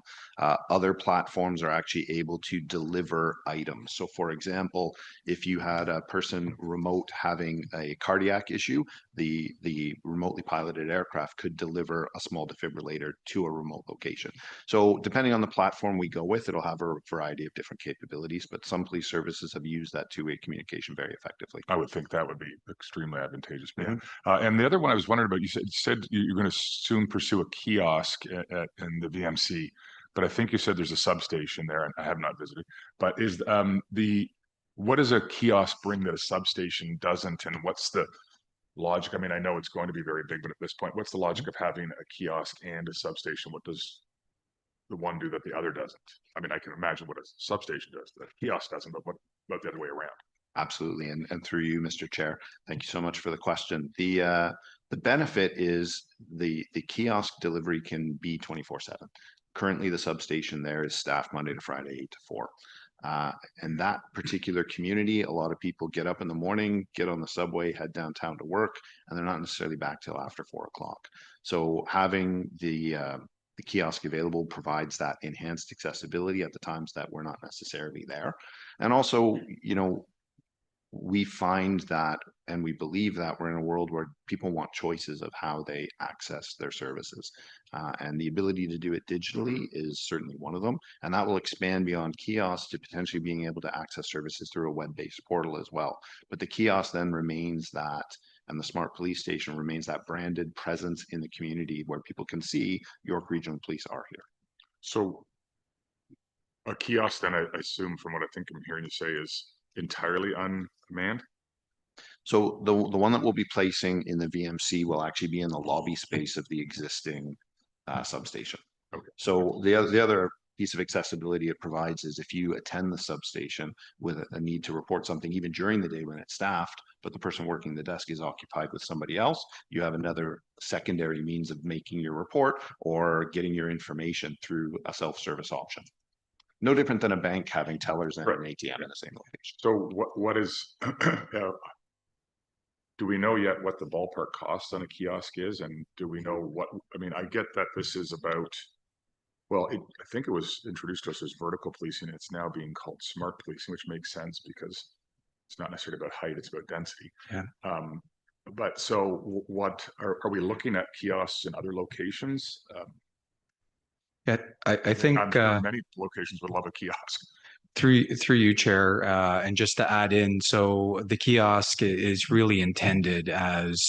Other platforms are actually able to deliver items. So for example, if you had a person remote having a cardiac issue, the remotely piloted aircraft could deliver a small defibrillator to a remote location. So depending on the platform we go with, it'll have a variety of different capabilities, but some police services have used that two-way communication very effectively. I would think that would be extremely advantageous. Yeah. And the other one I was wondering about, you said you're going to soon pursue a kiosk in the VMC, but I think you said there's a substation there, and I have not visited. But is what does a kiosk bring that a substation doesn't, and what's the logic? I mean, I know it's going to be very big, but at this point, what's the logic of having a kiosk and a substation? What does the one do that the other doesn't? I mean, I can imagine what a substation does that a kiosk doesn't, but what about the other way around? Absolutely. And through you, Mr. Chair, thank you so much for the question. The benefit is the kiosk delivery can be 24/7. Currently, the substation there is staffed Monday to Friday, 8 to 4. And that particular community, a lot of people get up in the morning, get on the subway, head downtown to work, and they're not necessarily back till after 4 o'clock. So having the kiosk available provides that enhanced accessibility at the times that we're not necessarily there. And also, you know, we find that and we believe that we're in a world where people want choices of how they access their services. And the ability to do it digitally is certainly one of them. And that will expand beyond kiosks to potentially being able to access services through a web-based portal as well. But the kiosk then remains that, and the smart police station remains that branded presence in the community where people can see York Regional Police are here. So a kiosk then, I assume from what I think I'm hearing you say, is entirely unmanned? So the one that we'll be placing in the VMC will actually be in the lobby space of the existing substation. Okay. So the other piece of accessibility it provides is if you attend the substation with a need to report something even during the day when it's staffed, but the person working the desk is occupied with somebody else, you have another secondary means of making your report or getting your information through a self-service option. No different than a bank having tellers and Right. an ATM in the same location. So what is, do we know yet what the ballpark cost on a kiosk is? And do we know what, I mean, I get that this is about, well, I think it was introduced to us as vertical policing. It's now being called smart policing, which makes sense because it's not necessarily about height, it's about density. Yeah. But so what, are we looking at kiosks in other locations? Yeah, I think I'm sure many locations would love a kiosk. through you, Chair, and just to add in, so the kiosk is really intended as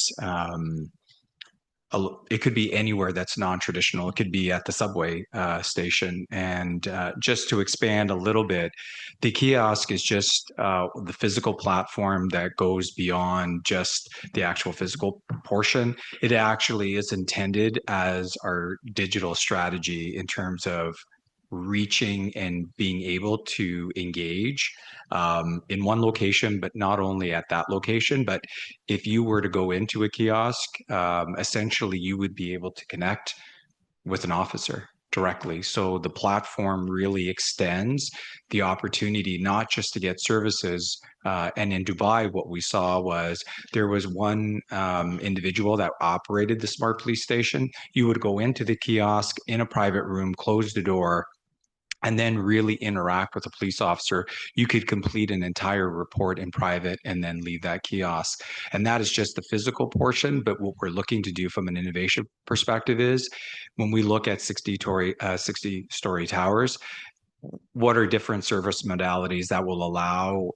it could be anywhere that's non-traditional. It could be at the subway station. And just to expand a little bit, the kiosk is just the physical platform that goes beyond just the actual physical portion. It actually is intended as our digital strategy in terms of reaching and being able to engage in one location, but not only at that location. But if you were to go into a kiosk, essentially you would be able to connect with an officer directly. So the platform really extends the opportunity not just to get services. And in Dubai, what we saw was there was one individual that operated the smart police station. You would go into the kiosk in a private room, close the door, and then really interact with a police officer. You could complete an entire report in private and then leave that kiosk. And that is just the physical portion. But what we're looking to do from an innovation perspective is when we look at 60-story towers, what are different service modalities that will allow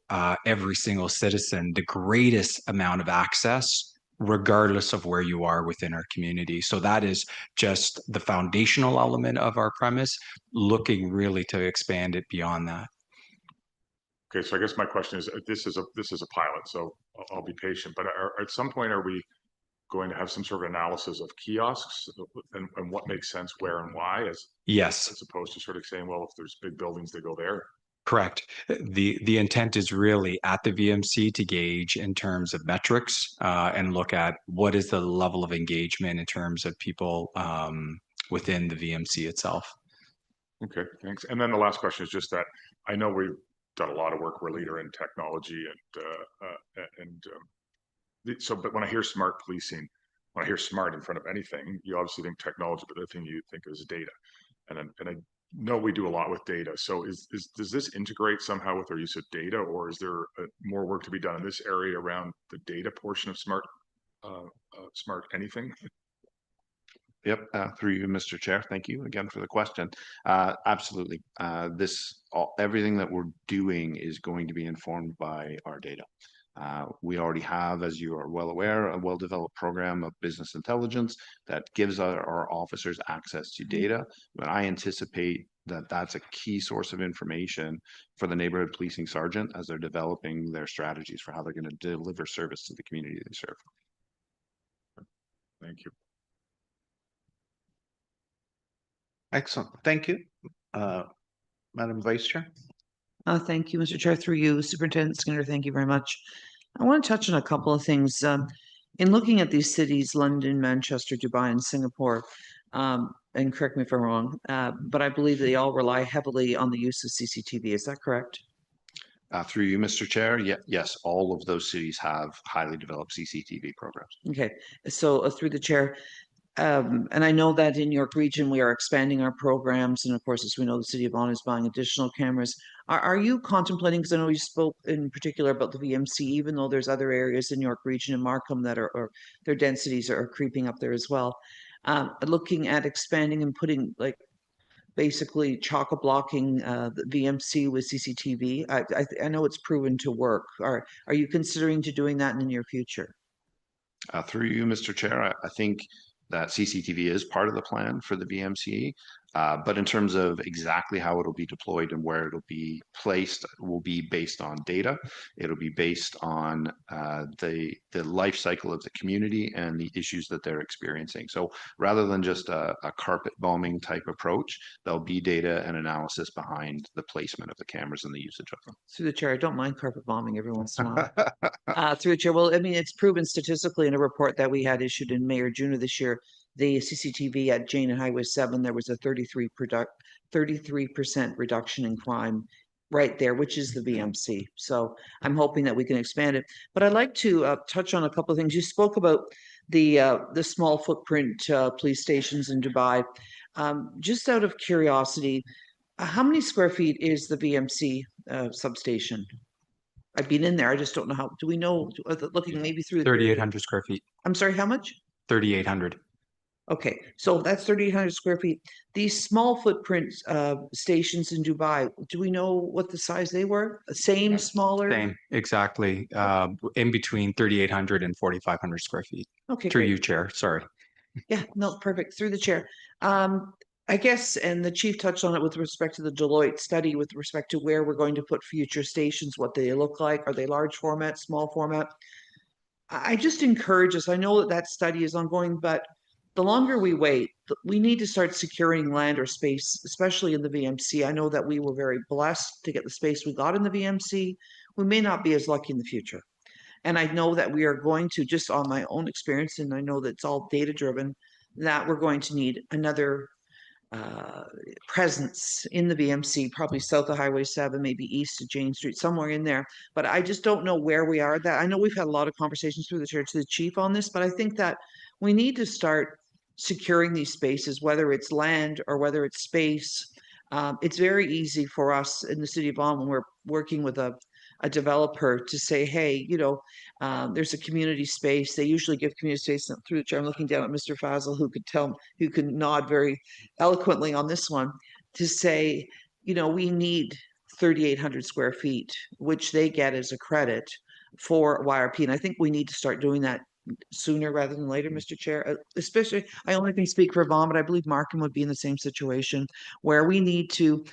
every single citizen the greatest amount of access regardless of where you are within our community. So that is just the foundational element of our premise, looking really to expand it beyond that. Okay, so I guess my question is, this is a pilot, so I'll be patient, but at some point, are we going to have some sort of analysis of kiosks and what makes sense where and why, as opposed to sort of saying, well, if there's big buildings, they go there? Correct. The intent is really at the VMC to gauge in terms of metrics and look at what is the level of engagement in terms of people within the VMC itself. Okay, thanks. And then the last question is just that I know we've done a lot of work. We're a leader in technology so, but when I hear smart policing, when I hear smart in front of anything, you obviously think technology, but the thing you think is data. And I know we do a lot with data. So does this integrate somehow with our use of data, or is there more work to be done in this area around the data portion of smart anything? Yep, through you, Mr. Chair. Thank you again for the question. Absolutely. Everything that we're doing is going to be informed by our data. We already have, as you are well aware, a well-developed program of business intelligence that gives our officers access to data. But I anticipate that that's a key source of information for the neighborhood policing sergeant as they're developing their strategies for how they're going to deliver service to the community they serve. Thank you. Excellent. Thank you. Madam Vice Chair. Thank you, Mr. Chair. Through you, Superintendent Skinner, thank you very much. I want to touch on a couple of things. In looking at these cities, London, Manchester, Dubai, and Singapore, and correct me if I'm wrong, but I believe they all rely heavily on the use of CCTV. Is that correct? Through you, Mr. Chair, yes, all of those cities have highly developed CCTV programs. Okay, so through the chair, and I know that in York Region, we are expanding our programs. And of course, as we know, the city of Vaughan is buying additional cameras. Are you contemplating, because I know you spoke in particular about the VMC, even though there's other areas in York Region and Markham that are their densities are creeping up there as well, looking at expanding and putting basically chock-a-blocking the VMC with CCTV? I know it's proven to work. Are you considering to doing that in the near future? Through you, Mr. Chair, I think that CCTV is part of the plan for the VMC, but in terms of exactly how it'll be deployed and where it'll be placed will be based on data. It'll be based on the life cycle of the community and the issues that they're experiencing. So rather than just a carpet bombing type approach, there'll be data and analysis behind the placement of the cameras and the usage of them. Through the chair, I don't mind carpet bombing every once in a while. Through the chair, well, I mean, it's proven statistically in a report that we had issued in May or June of this year, the CCTV at Jane and Highway 7, there was a 33% 33% reduction in crime right there, which is the VMC. So I'm hoping that we can expand it. But I'd like to touch on a couple of things. You spoke about the small footprint police stations in Dubai. Just out of curiosity, how many square feet is the VMC substation? I've been in there. I just don't know how. Do we know? Looking maybe through 3,800 square feet. I'm sorry, how much? 3,800. Okay, so that's 3,800 square feet. These small footprint stations in Dubai, do we know what the size they were? Same, smaller? Same, exactly. In between 3,800 and 4,500 square feet. Okay, Through great. you, Chair. Sorry. Yeah, no, perfect. Through the chair. I guess, and the chief touched on it with respect to the Deloitte study, with respect to where we're going to put future stations, what they look like. Are they large format, small format? I just encourage us. I know that that study is ongoing, but the longer we wait, we need to start securing land or space, especially in the VMC. I know that we were very blessed to get the space we got in the VMC. We may not be as lucky in the future. And I know that we are going to, just on my own experience, and I know that it's all data driven, that we're going to need another presence in the VMC, probably south of Highway 7, maybe east of Jane Street, somewhere in there. But I just don't know where we are. That I know we've had a lot of conversations through the chair to the chief on this, but I think that we need to start securing these spaces, whether it's land or whether it's space. It's very easy for us in the city of Vaughan when we're working with a developer to say, hey, you know, there's a community space. They usually give community space through the chair. I'm looking down at Mr. Fazel, who can nod very eloquently on this one, to say, you know, we need 3,800 square feet, which they get as a credit for YRP. And I think we need to start doing that sooner rather than later, Mr. Chair. Especially, I only can speak for Vaughan, but I believe Markham would be in the same situation where we need to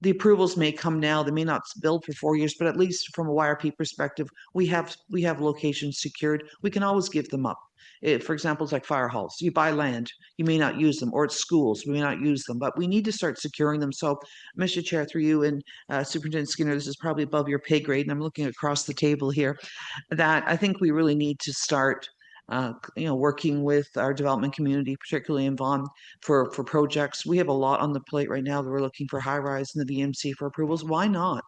the approvals may come now. They may not build for 4 years, but at least from a YRP perspective, we have locations secured. We can always give them up. For example, it's like fire halls. You buy land, you may not use them, or it's schools, we may not use them, but we need to start securing them. So, Mr. Chair, through you and Superintendent Skinner, this is probably above your pay grade, and I'm looking across the table here, that I think we really need to start working with our development community, particularly in Vaughan, for projects. We have a lot on the plate right now that we're looking for high rise in the VMC for approvals. Why not?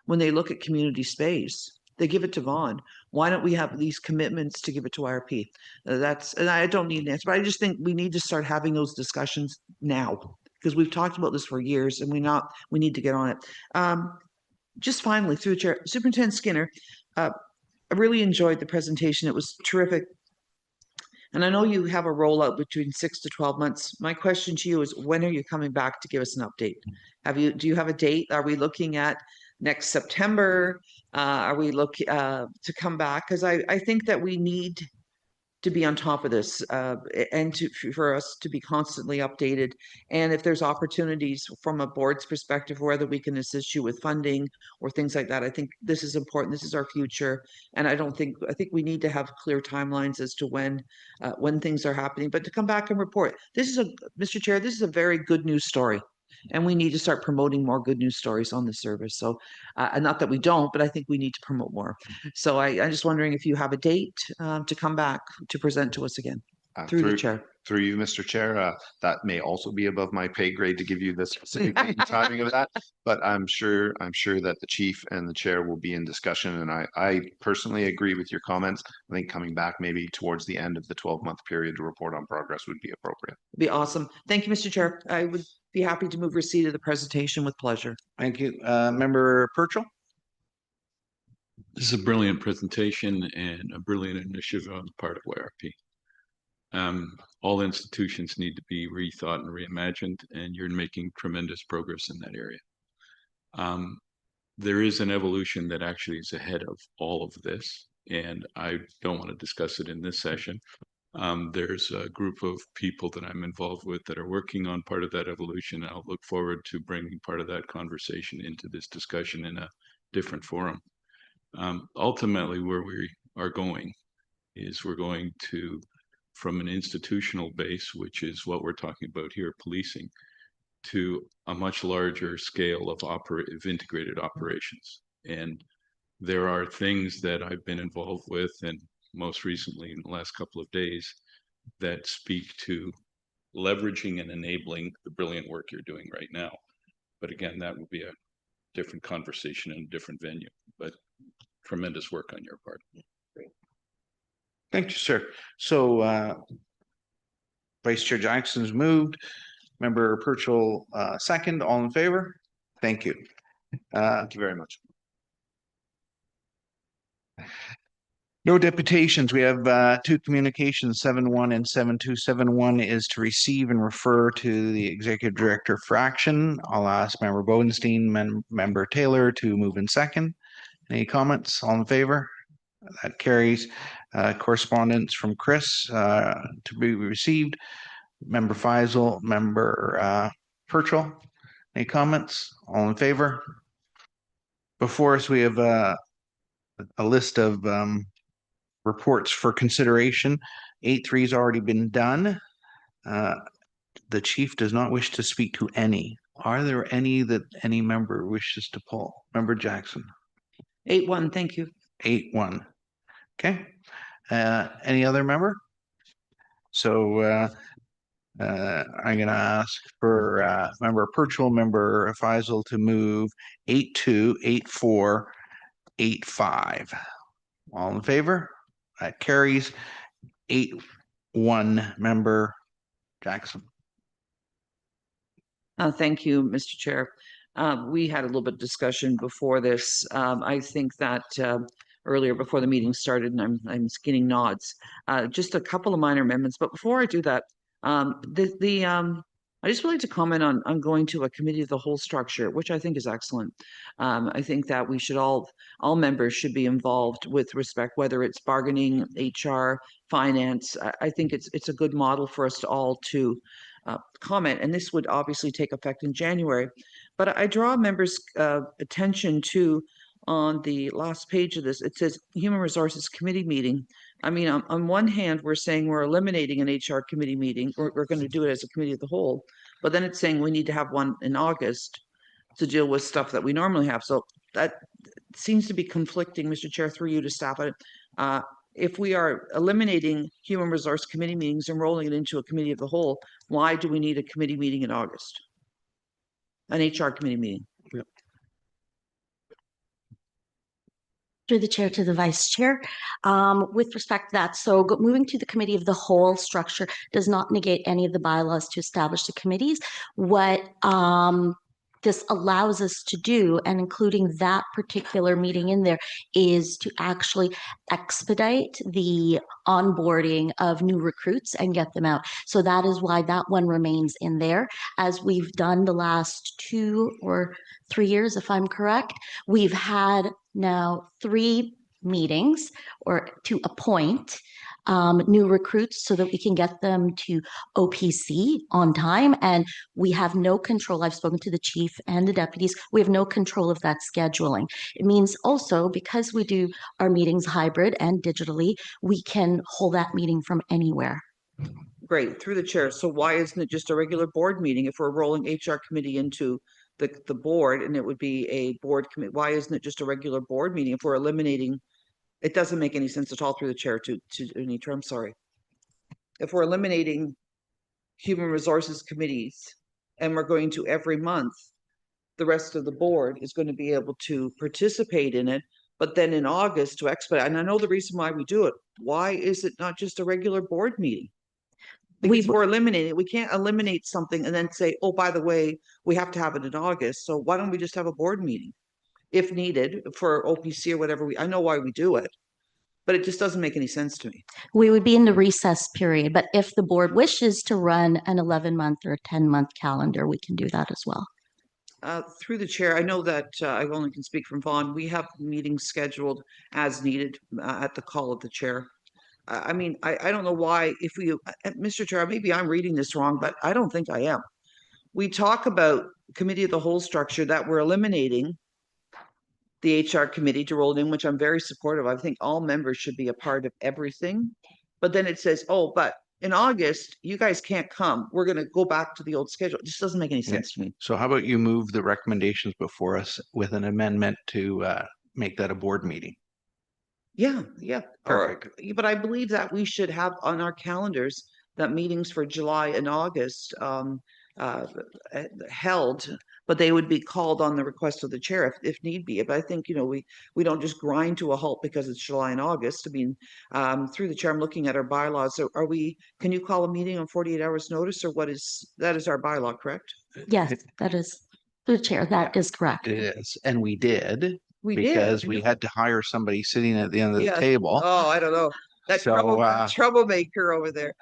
When they look at community space, they give it to Vaughan. Why don't we have these commitments to give it to YRP? And I don't need an answer, but I just think we need to start having those discussions now, because we've talked about this for years and we need to get on it. Just finally, through the chair, Superintendent Skinner, I really enjoyed the presentation. It was terrific. And I know you have a rollout between 6 to 12 months. My question to you is, when are you coming back to give us an update? Do you have a date? Are we looking at next September? Are we looking to come back? Because I think that we need to be on top of this and for us to be constantly updated. And if there's opportunities from a board's perspective, whether we can assist you with funding or things like that, I think this is important. This is our future. And I think we need to have clear timelines as to when things are happening, but to come back and report. Mr. Chair, this is a very good news story. And we need to start promoting more good news stories on the service. So, and not that we don't, but I think we need to promote more. So I'm just wondering if you have a date to come back to present to us again. Through the chair. Through you, Mr. Chair, that may also be above my pay grade to give you the specific timing of that, but I'm sure that the chief and the chair will be in discussion. And I personally agree with your comments. I think coming back maybe towards the end of the 12-month period to report on progress would be appropriate. Be awesome. Thank you, Mr. Chair. I would be happy to move receipt of the presentation with pleasure. Thank you. Member Purcell? This is a brilliant presentation and a brilliant initiative on the part of YRP. All institutions need to be rethought and reimagined, and you're making tremendous progress in that area. There is an evolution that actually is ahead of all of this, and I don't want to discuss it in this session. There's a group of people that I'm involved with that are working on part of that evolution. I'll look forward to bringing part of that conversation into this discussion in a different forum. Ultimately, where we are going is we're going to, from an institutional base, which is what we're talking about here, policing, to a much larger scale of integrated operations. And there are things that I've been involved with, and most recently in the last couple of days, that speak to leveraging and enabling the brilliant work you're doing right now. But again, that would be a different conversation in a different venue, but tremendous work on your part. Thank you, sir. So Vice Chair Jackson's moved. Member Purchell, second. All in favor? Thank you. Thank you very much. No deputations. We have two communications, 7-1 and 7-2. 7-1 is to receive and refer to the Executive Director for action. I'll ask Member Bodenstein, Member Taylor to move in second. Any comments? All in favor? That carries. Correspondence from Chris to be received. Member Faisal, Member Purchell. Any comments? All in favor? Before us, we have a list of reports for consideration. 8.3 has already been done. The chief does not wish to speak to any. Are there any that any member wishes to pull? Member Jackson. 8-1, thank you. 8-1. Okay. Any other member? So I'm going to ask for Member Purchell, Member Faisal to move 8-2, 8-4, 8-5. All in favor? That carries. 8-1, Member Jackson. Thank you, Mr. Chair. We had a little bit of discussion before this. I think that earlier before the meeting started, and I'm getting nods. Just a couple of minor amendments, but before I do that, I just would like to comment on going to a committee of the whole structure, which I think is excellent. I think that we should all members should be involved with respect, whether it's bargaining, HR, finance. I think it's a good model for us to all to comment, and this would obviously take effect in January. But I draw members' attention to, on the last page of this, it says Human Resources Committee meeting. I mean, on one hand, we're saying we're eliminating an HR committee meeting. We're going to do it as a committee of the whole, but then it's saying we need to have one in August to deal with stuff that we normally have. So that seems to be conflicting, Mr. Chair, through you to staff it. If we are eliminating Human Resource Committee meetings and rolling it into a committee of the whole, why do we need a committee meeting in August? An HR committee meeting? Through the chair to the vice chair. With respect to that, so moving to the committee of the whole structure does not negate any of the bylaws to establish the committees. What this allows us to do, and including that particular meeting in there, is to actually expedite the onboarding of new recruits and get them out. So that is why that one remains in there. As we've done the last 2 or 3 years, if I'm correct, we've had now 3 meetings or to appoint new recruits so that we can get them to OPC on time. And we have no control. I've spoken to the chief and the deputies. We have no control of that scheduling. It means also, because we do our meetings hybrid and digitally, we can hold that meeting from anywhere. Great, through the chair. So why isn't it just a regular board meeting if we're rolling HR committee into the board, and it would be a board committee? Why isn't it just a regular board meeting if we're eliminating? It doesn't make any sense at all, through the chair to Anitra, I'm sorry. If we're eliminating human resources committees and we're going to every month, the rest of the board is going to be able to participate in it. But then in August to expedite, and I know the reason why we do it, why is it not just a regular board meeting? Because we're eliminating it. We can't eliminate something and then say, oh, by the way, we have to have it in August. So why don't we just have a board meeting if needed for OPC or whatever? I know why we do it, but it just doesn't make any sense to me. We would be in the recess period, but if the board wishes to run an 11-month or 10-month calendar, we can do that as well. Through the chair, I know that I only can speak from Vaughan. We have meetings scheduled as needed at the call of the chair. I mean, I don't know why, if we, Mr. Chair, maybe I'm reading this wrong, but I don't think I am. We talk about committee of the whole structure, that we're eliminating the HR committee to roll it in, which I'm very supportive. I think all members should be a part of everything. But then it says, oh, but in August, you guys can't come. We're going to go back to the old schedule. It just doesn't make any sense to me. So how about you move the recommendations before us with an amendment to make that a board meeting? Yeah. Perfect. But I believe that we should have on our calendars that meetings for July and August held, but they would be called on the request of the chair if need be. But I think, we don't just grind to a halt because it's July and August. I mean, through the chair, I'm looking at our bylaws. Can you call a meeting on 48 hours notice, or that is our bylaw, correct? Yes, that is through the chair. That is correct. It is, and we did. We because did. we had to hire somebody sitting at the end of the Yes. table. Oh, I don't know. That So, troublemaker over there.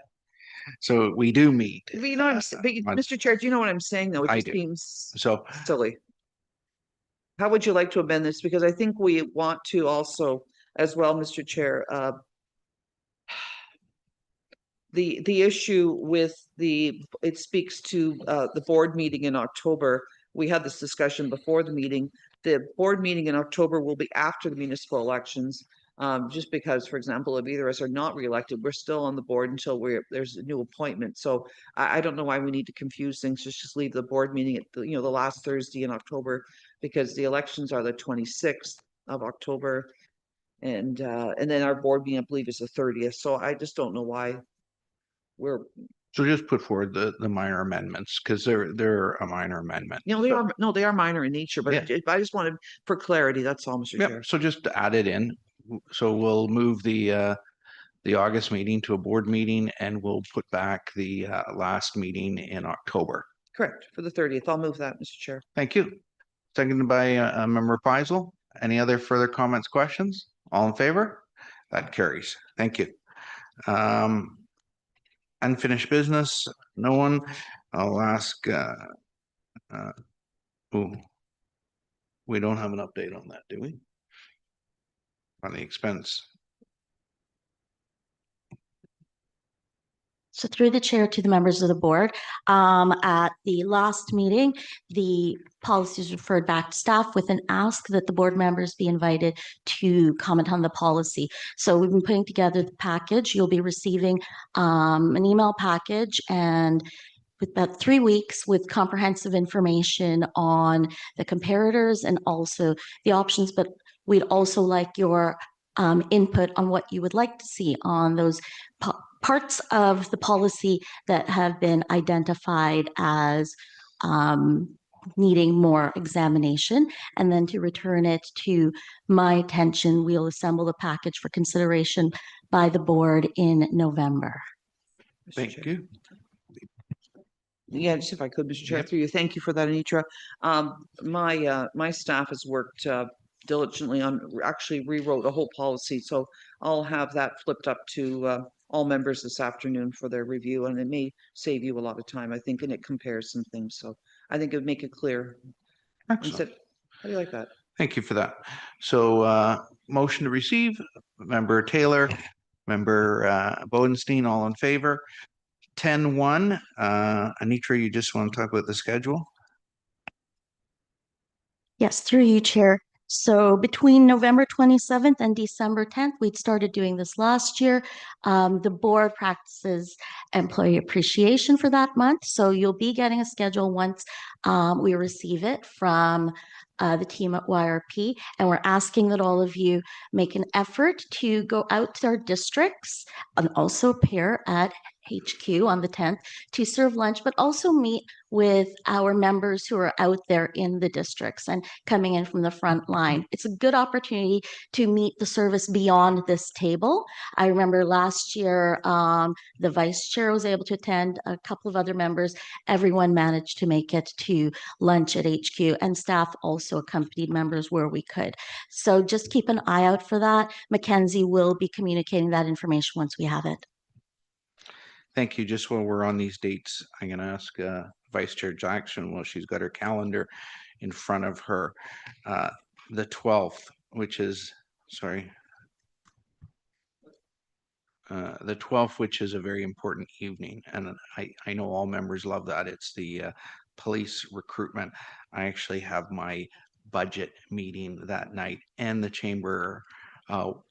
So we do meet. But Mr. Chair, do you know what I'm saying, though? It I just do. seems So silly. How would you like to amend this? Because I think we want to also, as well, Mr. Chair, the issue with it speaks to the board meeting in October. We had this discussion before the meeting. The board meeting in October will be after the municipal elections. Just because, for example, if either of us are not reelected, we're still on the board until there's a new appointment. So I don't know why we need to confuse things. Just leave the board meeting at the last Thursday in October, because the elections are the 26th of October, and then our board meeting, I believe, is the 30th. So I just don't know why we're. So just put forward the minor amendments, because they're a minor amendment. They are minor in nature, but Yeah. I just wanted for clarity. That's all, Mr. Chair. Yep, so just add it in. So we'll move the August meeting to a board meeting, and we'll put back the last meeting in October. Correct, for the 30th. I'll move that, Mr. Chair. Thank you. Seconded by Member Faisal. Any other further comments, questions? All in favor? That carries. Thank you. Unfinished business, no one. I'll ask. We don't have an update on that, do we? On the expense. So through the chair to the members of the board, at the last meeting, the policies referred back to staff with an ask that the board members be invited to comment on the policy. So we've been putting together the package. You'll be receiving an email package, and with about 3 weeks with comprehensive information on the comparators and also the options, but we'd also like your input on what you would like to see on those parts of the policy that have been identified as needing more examination, and then to return it to my attention. We'll assemble the package for consideration by the board in November. Thank you. Yeah, just if I could, Mr. Chair, through you. Thank you for that, Anitra. My staff has worked diligently on actually rewrote a whole policy, so I'll have that flipped up to all members this afternoon for their review, and it may save you a lot of time, I think, and it compares some things. So I think it would make it clear. Excellent. How do you like that? Thank you for that. So motion to receive, Member Taylor, Member Bodenstein, all in favor. 10-1. Anitra, you just want to talk about the schedule? Yes, through you, Chair. So between November 27th and December 10th, we'd started doing this last year. The board practices employee appreciation for that month. So you'll be getting a schedule once we receive it from the team at YRP. And we're asking that all of you make an effort to go out to our districts and also appear at HQ on the 10th to serve lunch, but also meet with our members who are out there in the districts and coming in from the front line. It's a good opportunity to meet the service beyond this table. I remember last year, the vice chair was able to attend, a couple of other members. Everyone managed to make it to lunch at HQ, and staff also accompanied members where we could. So just keep an eye out for that. Mackenzie will be communicating that information once we have it. Thank you. Just while we're on these dates, I'm going to ask Vice Chair Jackson, while she's got her calendar in front of her, the 12th, which is, sorry, the 12th, which is a very important evening. And I know all members love that. It's the police recruitment. I actually have my budget meeting that night and the chamber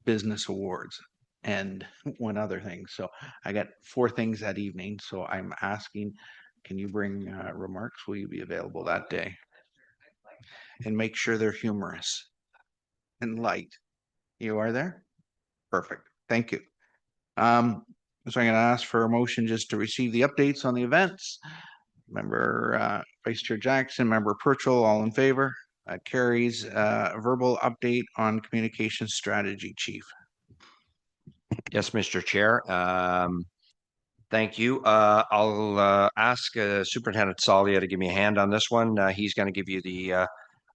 business awards and one other thing. So I got 4 things that evening. So I'm asking, can you bring remarks? Will you be available that day? And make sure they're humorous and light. You are there? Perfect. Thank you. So I'm going to ask for a motion just to receive the updates on the events. Member Vice Chair Jackson, Member Purchell, all in favor? Carries verbal update on communication strategy, Chief. Yes, Mr. Chair. Thank you. I'll ask Superintendent Salia to give me a hand on this one. He's going to give you the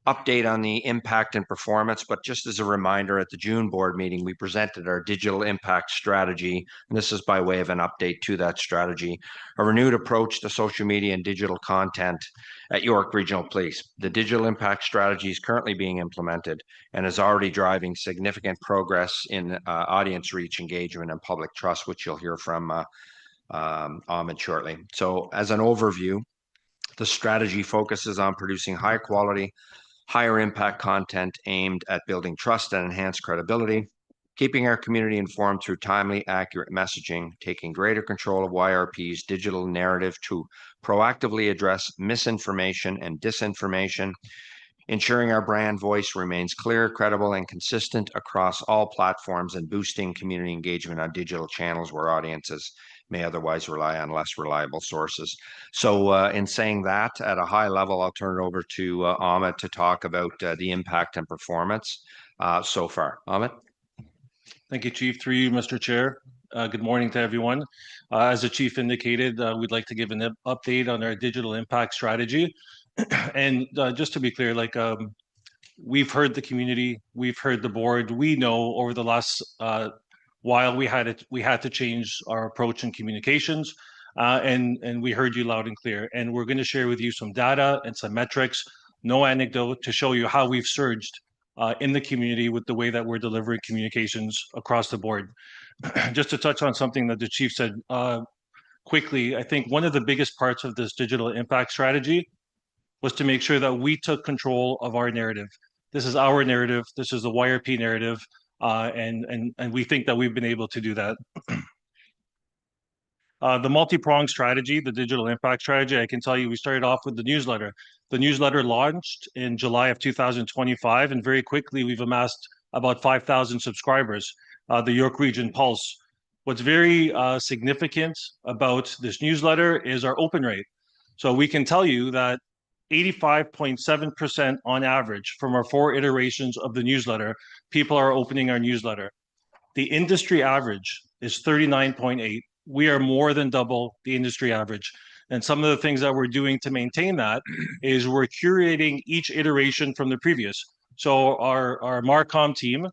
update on the impact and performance, but just as a reminder, at the June board meeting, we presented our digital impact strategy, and this is by way of an update to that strategy, a renewed approach to social media and digital content at York Regional Police. The digital impact strategy is currently being implemented and is already driving significant progress in audience reach, engagement, and public trust, which you'll hear from Ahmed shortly. So as an overview, the strategy focuses on producing high quality, higher impact content aimed at building trust and enhanced credibility, keeping our community informed through timely, accurate messaging, taking greater control of YRP's digital narrative to proactively address misinformation and disinformation, ensuring our brand voice remains clear, credible, and consistent across all platforms, and boosting community engagement on digital channels where audiences may otherwise rely on less reliable sources. So in saying that, at a high level, I'll turn it over to Ahmed to talk about the impact and performance so far. Ahmed? Thank you, Chief. Through you, Mr. Chair. Good morning to everyone. As the Chief indicated, we'd like to give an update on our digital impact strategy. And just to be clear, we've heard the community, we've heard the board. We know over the last while we had to change our approach in communications, and we heard you loud and clear. And we're going to share with you some data and some metrics, no anecdote, to show you how we've surged in the community with the way that we're delivering communications across the board. Just to touch on something that the Chief said quickly, I think one of the biggest parts of this digital impact strategy was to make sure that we took control of our narrative. This is our narrative. This is the YRP narrative. And we think that we've been able to do that. The multi-pronged strategy, the digital impact strategy, I can tell you we started off with the newsletter. The newsletter launched in July of 2025, and very quickly we've amassed about 5,000 subscribers, the York Region Pulse. What's very significant about this newsletter is our open rate. So we can tell you that 85.7% on average from our 4 iterations of the newsletter, people are opening our newsletter. The industry average is 39.8. We are more than double the industry average. And some of the things that we're doing to maintain that is we're curating each iteration from the previous. So our Marcom team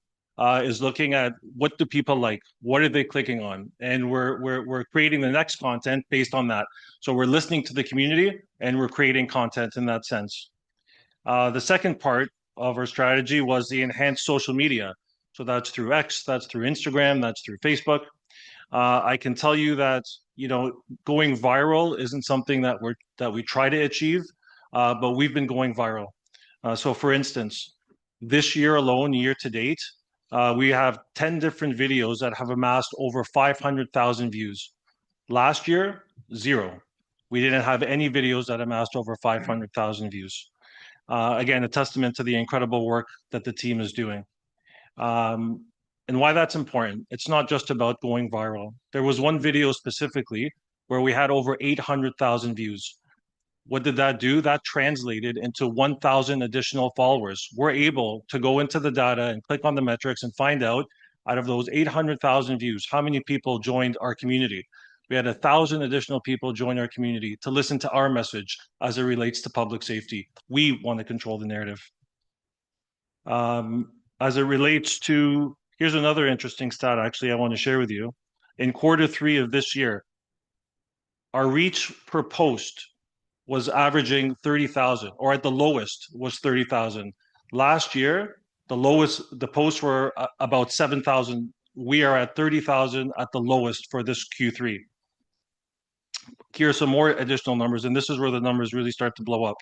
is looking at what do people like, what are they clicking on, and we're creating the next content based on that. So we're listening to the community and we're creating content in that sense. The second part of our strategy was the enhanced social media. So that's through X, that's through Instagram, that's through Facebook. I can tell you that going viral isn't something that we try to achieve, but we've been going viral. So for instance, this year alone, year to date, we have 10 different videos that have amassed over 500,000 views. Last year, 0. We didn't have any videos that amassed over 500,000 views. Again, a testament to the incredible work that the team is doing. And why that's important, it's not just about going viral. There was one video specifically where we had over 800,000 views. What did that do? That translated into 1,000 additional followers. We're able to go into the data and click on the metrics and find out of those 800,000 views, how many people joined our community. We had 1,000 additional people join our community to listen to our message as it relates to public safety. We want to control the narrative. As it relates to, here's another interesting stat actually I want to share with you. In Q3 of this year, our reach per post was averaging 30,000, or at the lowest was 30,000. Last year, the posts were about 7,000. We are at 30,000 at the lowest for this Q3. Here are some more additional numbers, and this is where the numbers really start to blow up.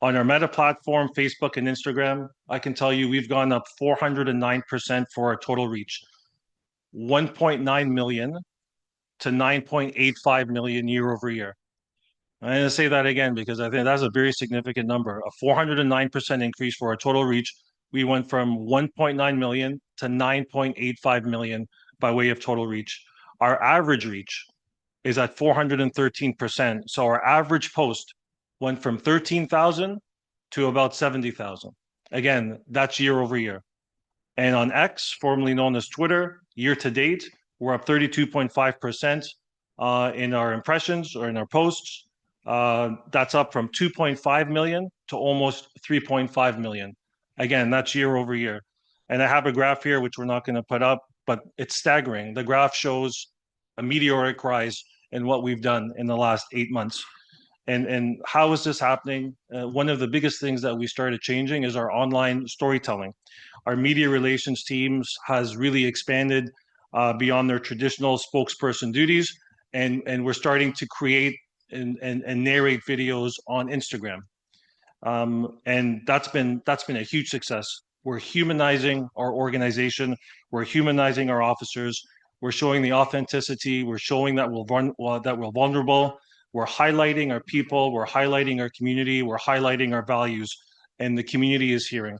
On our Meta platform, Facebook and Instagram, I can tell you we've gone up 409% for our total reach. 1.9 million to 9.85 million year over year. I'm going to say that again because I think that's a very significant number. A 409% increase for our total reach. We went from 1.9 million to 9.85 million by way of total reach. Our average reach is at 413%. So our average post went from 13,000 to about 70,000. Again, that's year over year. And on X, formerly known as Twitter, year to date, we're up 32.5% in our impressions or in our posts. That's up from 2.5 million to almost 3.5 million. Again, that's year over year. And I have a graph here, which we're not going to put up, but it's staggering. The graph shows a meteoric rise in what we've done in the last 8 months. And how is this happening? One of the biggest things that we started changing is our online storytelling. Our media relations teams has really expanded beyond their traditional spokesperson duties, and we're starting to create and narrate videos on Instagram. And that's been a huge success. We're humanizing our organization. We're humanizing our officers. We're showing the authenticity. We're showing that we're vulnerable. We're highlighting our people. We're highlighting our community. We're highlighting our values, and the community is hearing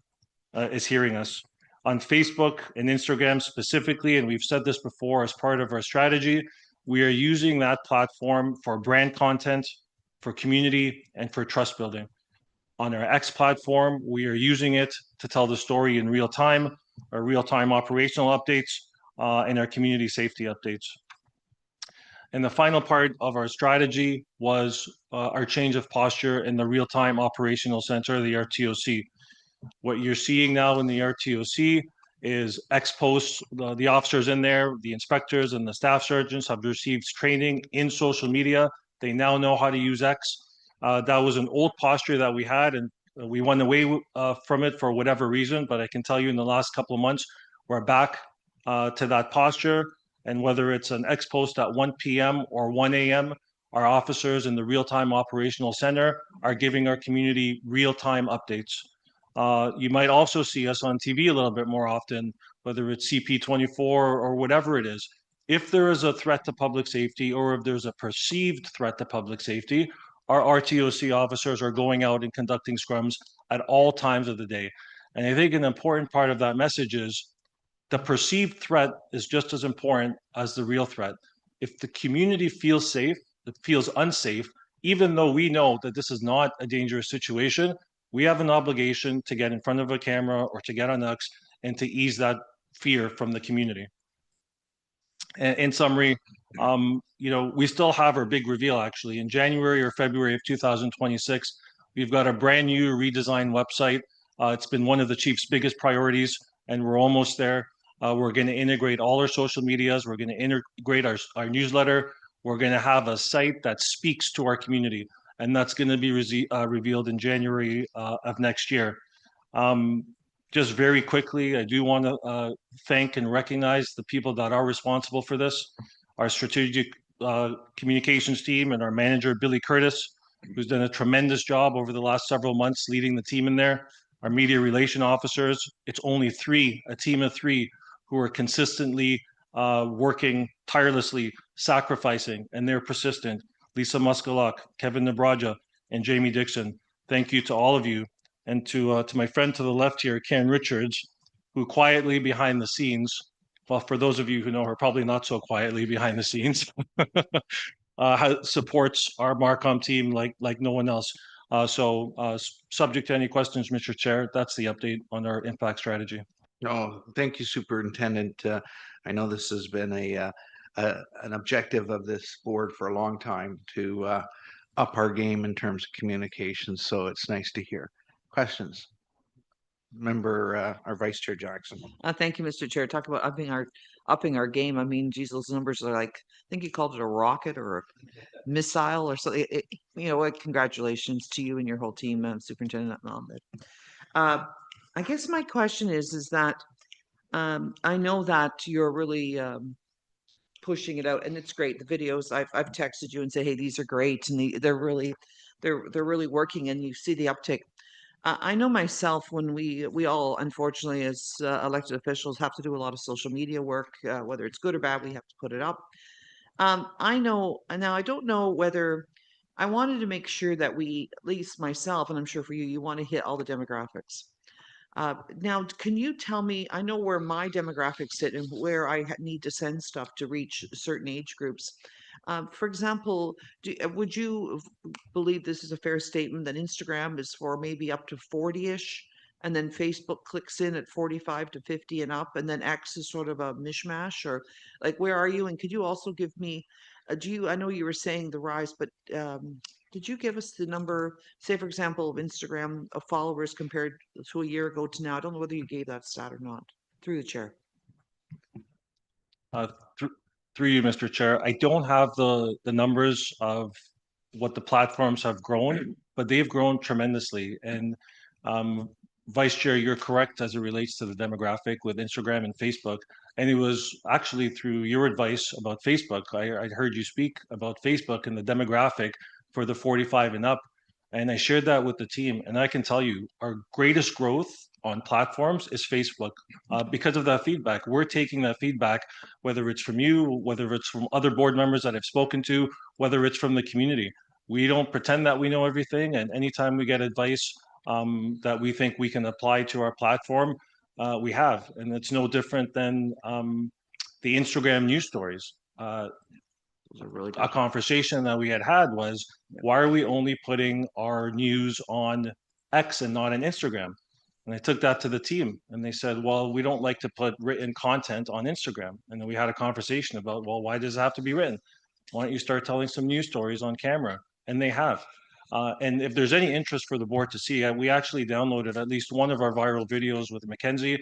us. On Facebook and Instagram specifically, and we've said this before as part of our strategy, we are using that platform for brand content, for community, and for trust building. On our X platform, we are using it to tell the story in real time, our real-time operational updates, and our community safety updates. And the final part of our strategy was our change of posture in the real-time operational center, the RTOC. What you're seeing now in the RTOC is X posts, the officers in there, the inspectors and the staff sergeants have received training in social media. They now know how to use X. That was an old posture that we had, and we went away from it for whatever reason. But I can tell you in the last couple of months, we're back to that posture. And whether it's an X post at 1 p.m. or 1 a.m., our officers in the real-time operational center are giving our community real-time updates. You might also see us on TV a little bit more often, whether it's CP24 or whatever it is. If there is a threat to public safety, or if there's a perceived threat to public safety, our RTOC officers are going out and conducting scrums at all times of the day. And I think an important part of that message is the perceived threat is just as important as the real threat. If the community feels safe, it feels unsafe, even though we know that this is not a dangerous situation, we have an obligation to get in front of a camera or to get on X and to ease that fear from the community. And in summary, we still have our big reveal actually in January or February of 2026. We've got a brand new redesigned website. It's been one of the chief's biggest priorities, and we're almost there. We're going to integrate all our social medias. We're going to integrate our newsletter. We're going to have a site that speaks to our community, and that's going to be revealed in January of next year. Just very quickly, I do want to thank and recognize the people that are responsible for this. Our strategic communications team and our manager, Billy Curtis, who's done a tremendous job over the last several months leading the team in there. Our media relation officers, it's only a team of 3 who are consistently working tirelessly, sacrificing, and they're persistent. Lisa Muskaluk, Kevin Nabraja, and Jamie Dixon. Thank you to all of you. And to my friend to the left here, Karen Richards, who quietly behind the scenes, well, for those of you who know her, probably not so quietly behind the scenes, supports our Marcom team like no one else. Subject to any questions, Mr. Chair, that's the update on our impact strategy. Oh, thank you, Superintendent. I know this has been an objective of this board for a long time to up our game in terms of communication. So it's nice to hear. Questions? Member, our Vice Chair Jackson. Thank you, Mr. Chair. Talk about upping our game. I mean, geez, those numbers are like, I think you called it a rocket or a missile or something. Congratulations to you and your whole team, Superintendent Mohammed. I guess my question is that I know that you're really pushing it out, and it's great. The videos I've texted you and say, hey, these are great, and they're really working, and you see the uptick. I know myself when we all, unfortunately, as elected officials, have to do a lot of social media work, whether it's good or bad, we have to put it up. I know, now I don't know whether, I wanted to make sure that we, at least myself, and I'm sure for you, you want to hit all the demographics. Now, can you tell me, I know where my demographics sit and where I need to send stuff to reach certain age groups. For example, would you believe this is a fair statement that Instagram is for maybe up to 40-ish, and then Facebook clicks in at 45 to 50 and up, and then X is sort of a mishmash, or like, where are you? And could you also give me, I know you were saying the rise, but did you give us the number, say, for example, of Instagram of followers compared to a year ago to now? I don't know whether you gave that stat or not, through the chair. Through you, Mr. Chair, I don't have the numbers of what the platforms have grown, but they've grown tremendously. And Vice Chair, you're correct as it relates to the demographic with Instagram and Facebook. And it was actually through your advice about Facebook. I heard you speak about Facebook and the demographic for the 45 and up. And I shared that with the team. And I can tell you, our greatest growth on platforms is Facebook because of that feedback. We're taking that feedback, whether it's from you, whether it's from other board members that I've spoken to, whether it's from the community. We don't pretend that we know everything. And anytime we get advice that we think we can apply to our platform, we have. And it's no different than the Instagram news stories. A conversation that we had was, why are we only putting our news on X and not on Instagram? And I took that to the team and they said, well, we don't like to put written content on Instagram. And then we had a conversation about, well, why does it have to be written? Why don't you start telling some news stories on camera? And they have. And if there's any interest for the board to see, we actually downloaded at least one of our viral videos with Mackenzie.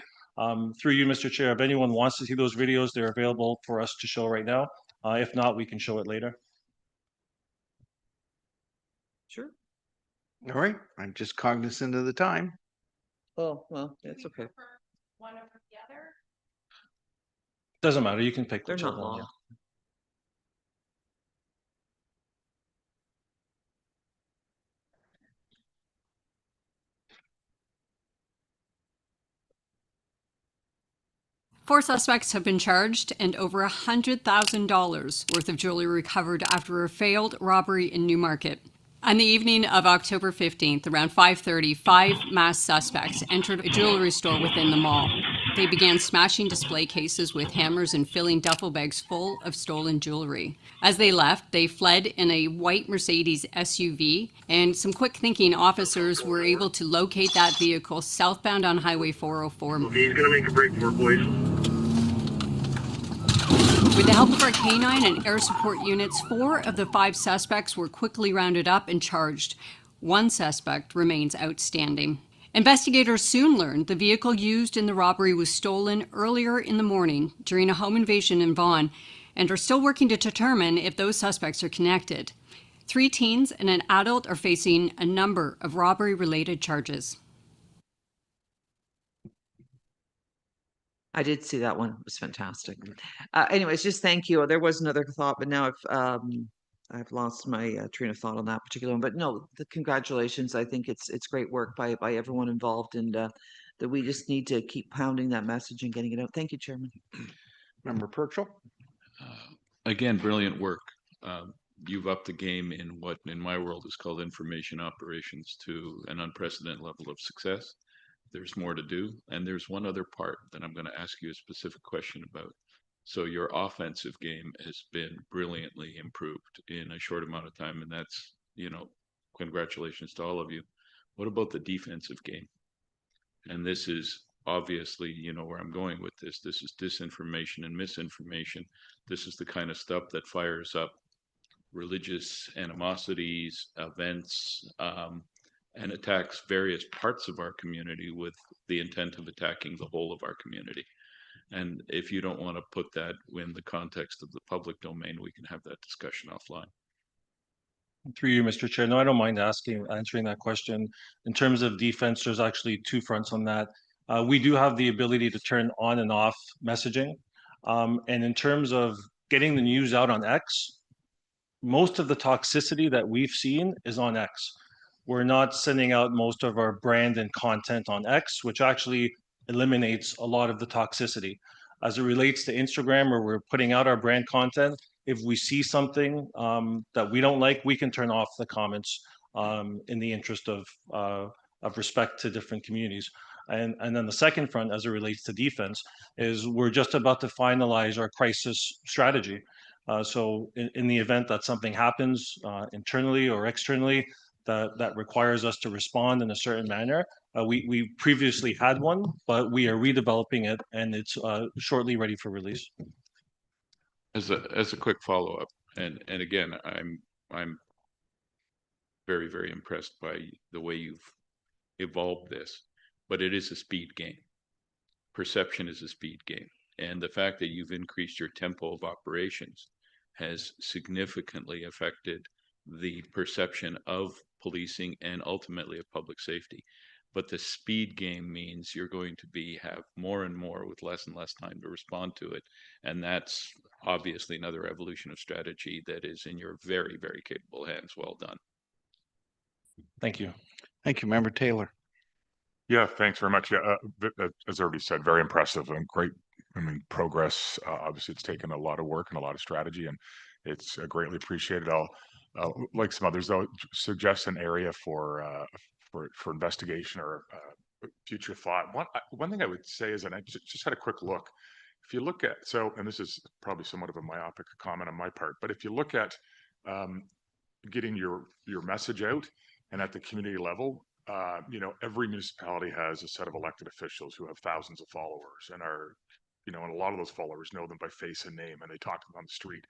Through you, Mr. Chair, if anyone wants to see those videos, they're available for us to show right now. If not, we can show it later. Sure. All right. I'm just cognizant of the time. Oh, well, that's okay. One over the other? Doesn't matter. You can pick They're whichever not one. long. Four suspects have been charged and over $100,000 worth of jewelry recovered after a failed robbery in Newmarket. On the evening of October 15th, around 5:30, 5 masked suspects entered a jewelry store within the mall. They began smashing display cases with hammers and filling duffel bags full of stolen jewelry. As they left, they fled in a white Mercedes SUV, and some quick-thinking officers were able to locate that vehicle southbound on Highway 404. Okay, he's gonna make a break for it, boys. With the help of our canine and air support units, 4 of the 5 suspects were quickly rounded up and charged. 1 suspect remains outstanding. Investigators soon learned the vehicle used in the robbery was stolen earlier in the morning during a home invasion in Vaughan, and are still working to determine if those suspects are connected. 3 teens and an adult are facing a number of robbery-related charges. I did see that one. It was fantastic. Anyways, just thank you. There was another thought, but now I've lost my train of thought on that particular one. But no, the congratulations. I think it's great work by everyone involved, and that we just need to keep pounding that message and getting it out. Thank you, Chairman. Member Purcell. Again, brilliant work. You've upped the game in what in my world is called information operations to an unprecedented level of success. There's more to do. And there's one other part that I'm going to ask you a specific question about. So your offensive game has been brilliantly improved in a short amount of time. And that's, congratulations to all of you. What about the defensive game? And this is obviously, where I'm going with this. This is disinformation and misinformation. This is the kind of stuff that fires up religious animosities, events, and attacks various parts of our community with the intent of attacking the whole of our community. And if you don't want to put that in the context of the public domain, we can have that discussion offline. Through you, Mr. Chair. No, I don't mind answering that question. In terms of defense, there's actually 2 fronts on that. We do have the ability to turn on and off messaging. And in terms of getting the news out on X, most of the toxicity that we've seen is on X. We're not sending out most of our brand and content on X, which actually eliminates a lot of the toxicity. As it relates to Instagram, where we're putting out our brand content, if we see something that we don't like, we can turn off the comments in the interest of respect to different communities. And then the second front, as it relates to defense, is we're just about to finalize our crisis strategy. So in the event that something happens internally or externally that requires us to respond in a certain manner, we previously had one, but we are redeveloping it, and it's shortly ready for release. As a quick follow-up, and again, I'm very, very impressed by the way you've evolved this, but it is a speed game. Perception is a speed game. And the fact that you've increased your tempo of operations has significantly affected the perception of policing and ultimately of public safety. But the speed game means you're going to have more and more with less and less time to respond to it. And that's obviously another evolution of strategy that is in your very, very capable hands. Well done. Thank you. Thank you, Member Taylor. Yeah, thanks very much. Yeah, as already said, very impressive and great. I mean, progress. Obviously, it's taken a lot of work and a lot of strategy, and it's greatly appreciated. I'll, like some others, though, suggest an area for investigation or future thought. One thing I would say is, and I just had a quick look. If you look at and this is probably somewhat of a myopic comment on my part, but if you look at getting your message out and at the community level. Every municipality has a set of elected officials who have thousands of followers and and a lot of those followers know them by face and name, and they talk to them on the street.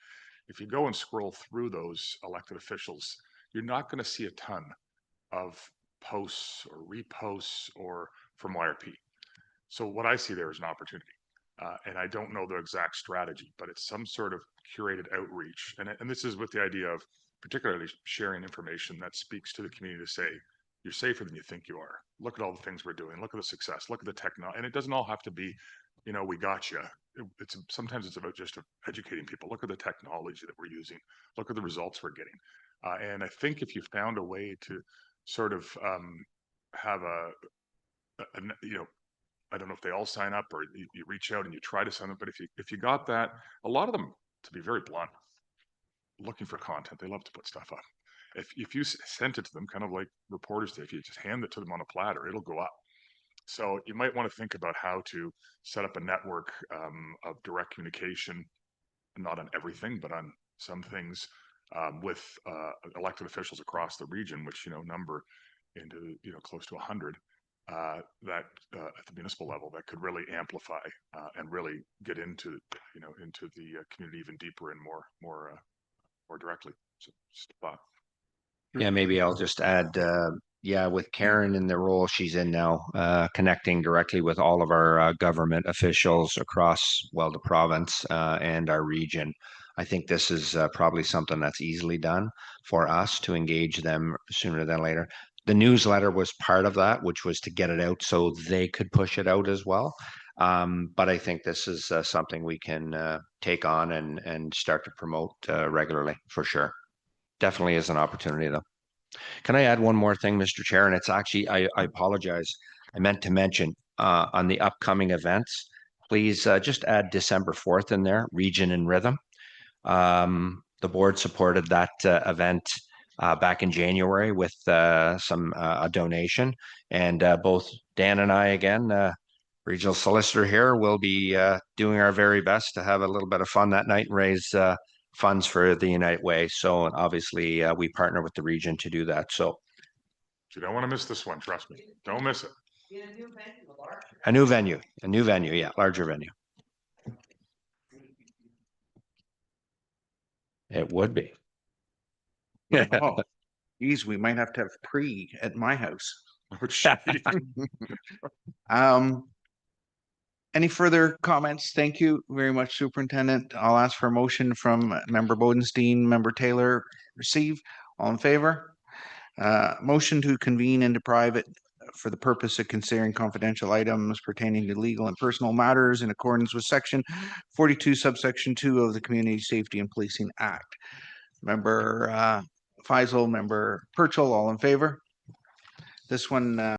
If you go and scroll through those elected officials, you're not going to see a ton of posts or reposts or from YRP. So what I see there is an opportunity. And I don't know the exact strategy, but it's some sort of curated outreach. And this is with the idea of particularly sharing information that speaks to the community to say, you're safer than you think you are. Look at all the things we're doing. Look at the success. Look at the technology. And it doesn't all have to be, we got you. Sometimes it's about just educating people. Look at the technology that we're using. Look at the results we're getting. And I think if you found a way to sort of have I don't know if they all sign up or you reach out and you try to sign up, but if you got that, a lot of them, to be very blunt, looking for content. They love to put stuff up. If you sent it to them, kind of like reporters do, if you just hand it to them on a platter, it'll go up. So you might want to think about how to set up a network of direct communication, not on everything, but on some things with elected officials across the region, which number into close to 100. That at the municipal level that could really amplify and really get into into the community even deeper and more directly. So just a thought. Yeah, maybe I'll just add, with Karen in the role she's in now, connecting directly with all of our government officials across, the province and our region. I think this is probably something that's easily done for us to engage them sooner than later. The newsletter was part of that, which was to get it out so they could push it out as well. But I think this is something we can take on and start to promote regularly for sure. Definitely is an opportunity, though. Can I add one more thing, Mr. Chair? And it's actually, I apologize. I meant to mention on the upcoming events, please just add December 4th in there, Region and Rhythm. The board supported that event back in January with a donation. And both Dan and I, again, regional solicitor here, will be doing our very best to have a little bit of fun that night and raise funds for the United Way. So obviously we partner with the region to do that. So you don't want to miss this one. Trust me. Don't miss it. A new venue. Yeah. Larger venue. It would be. Oh, geez, we might have to have at my house. Any further comments? Thank you very much, Superintendent. I'll ask for a motion from Member Bodenstein, Member Taylor. Receive. All in favor? Motion to convene into private for the purpose of considering confidential items pertaining to legal and personal matters in accordance with Section 42, subsection 2 of the Community Safety and Policing Act. Member Faisal, Member Purchell, all in favor? This one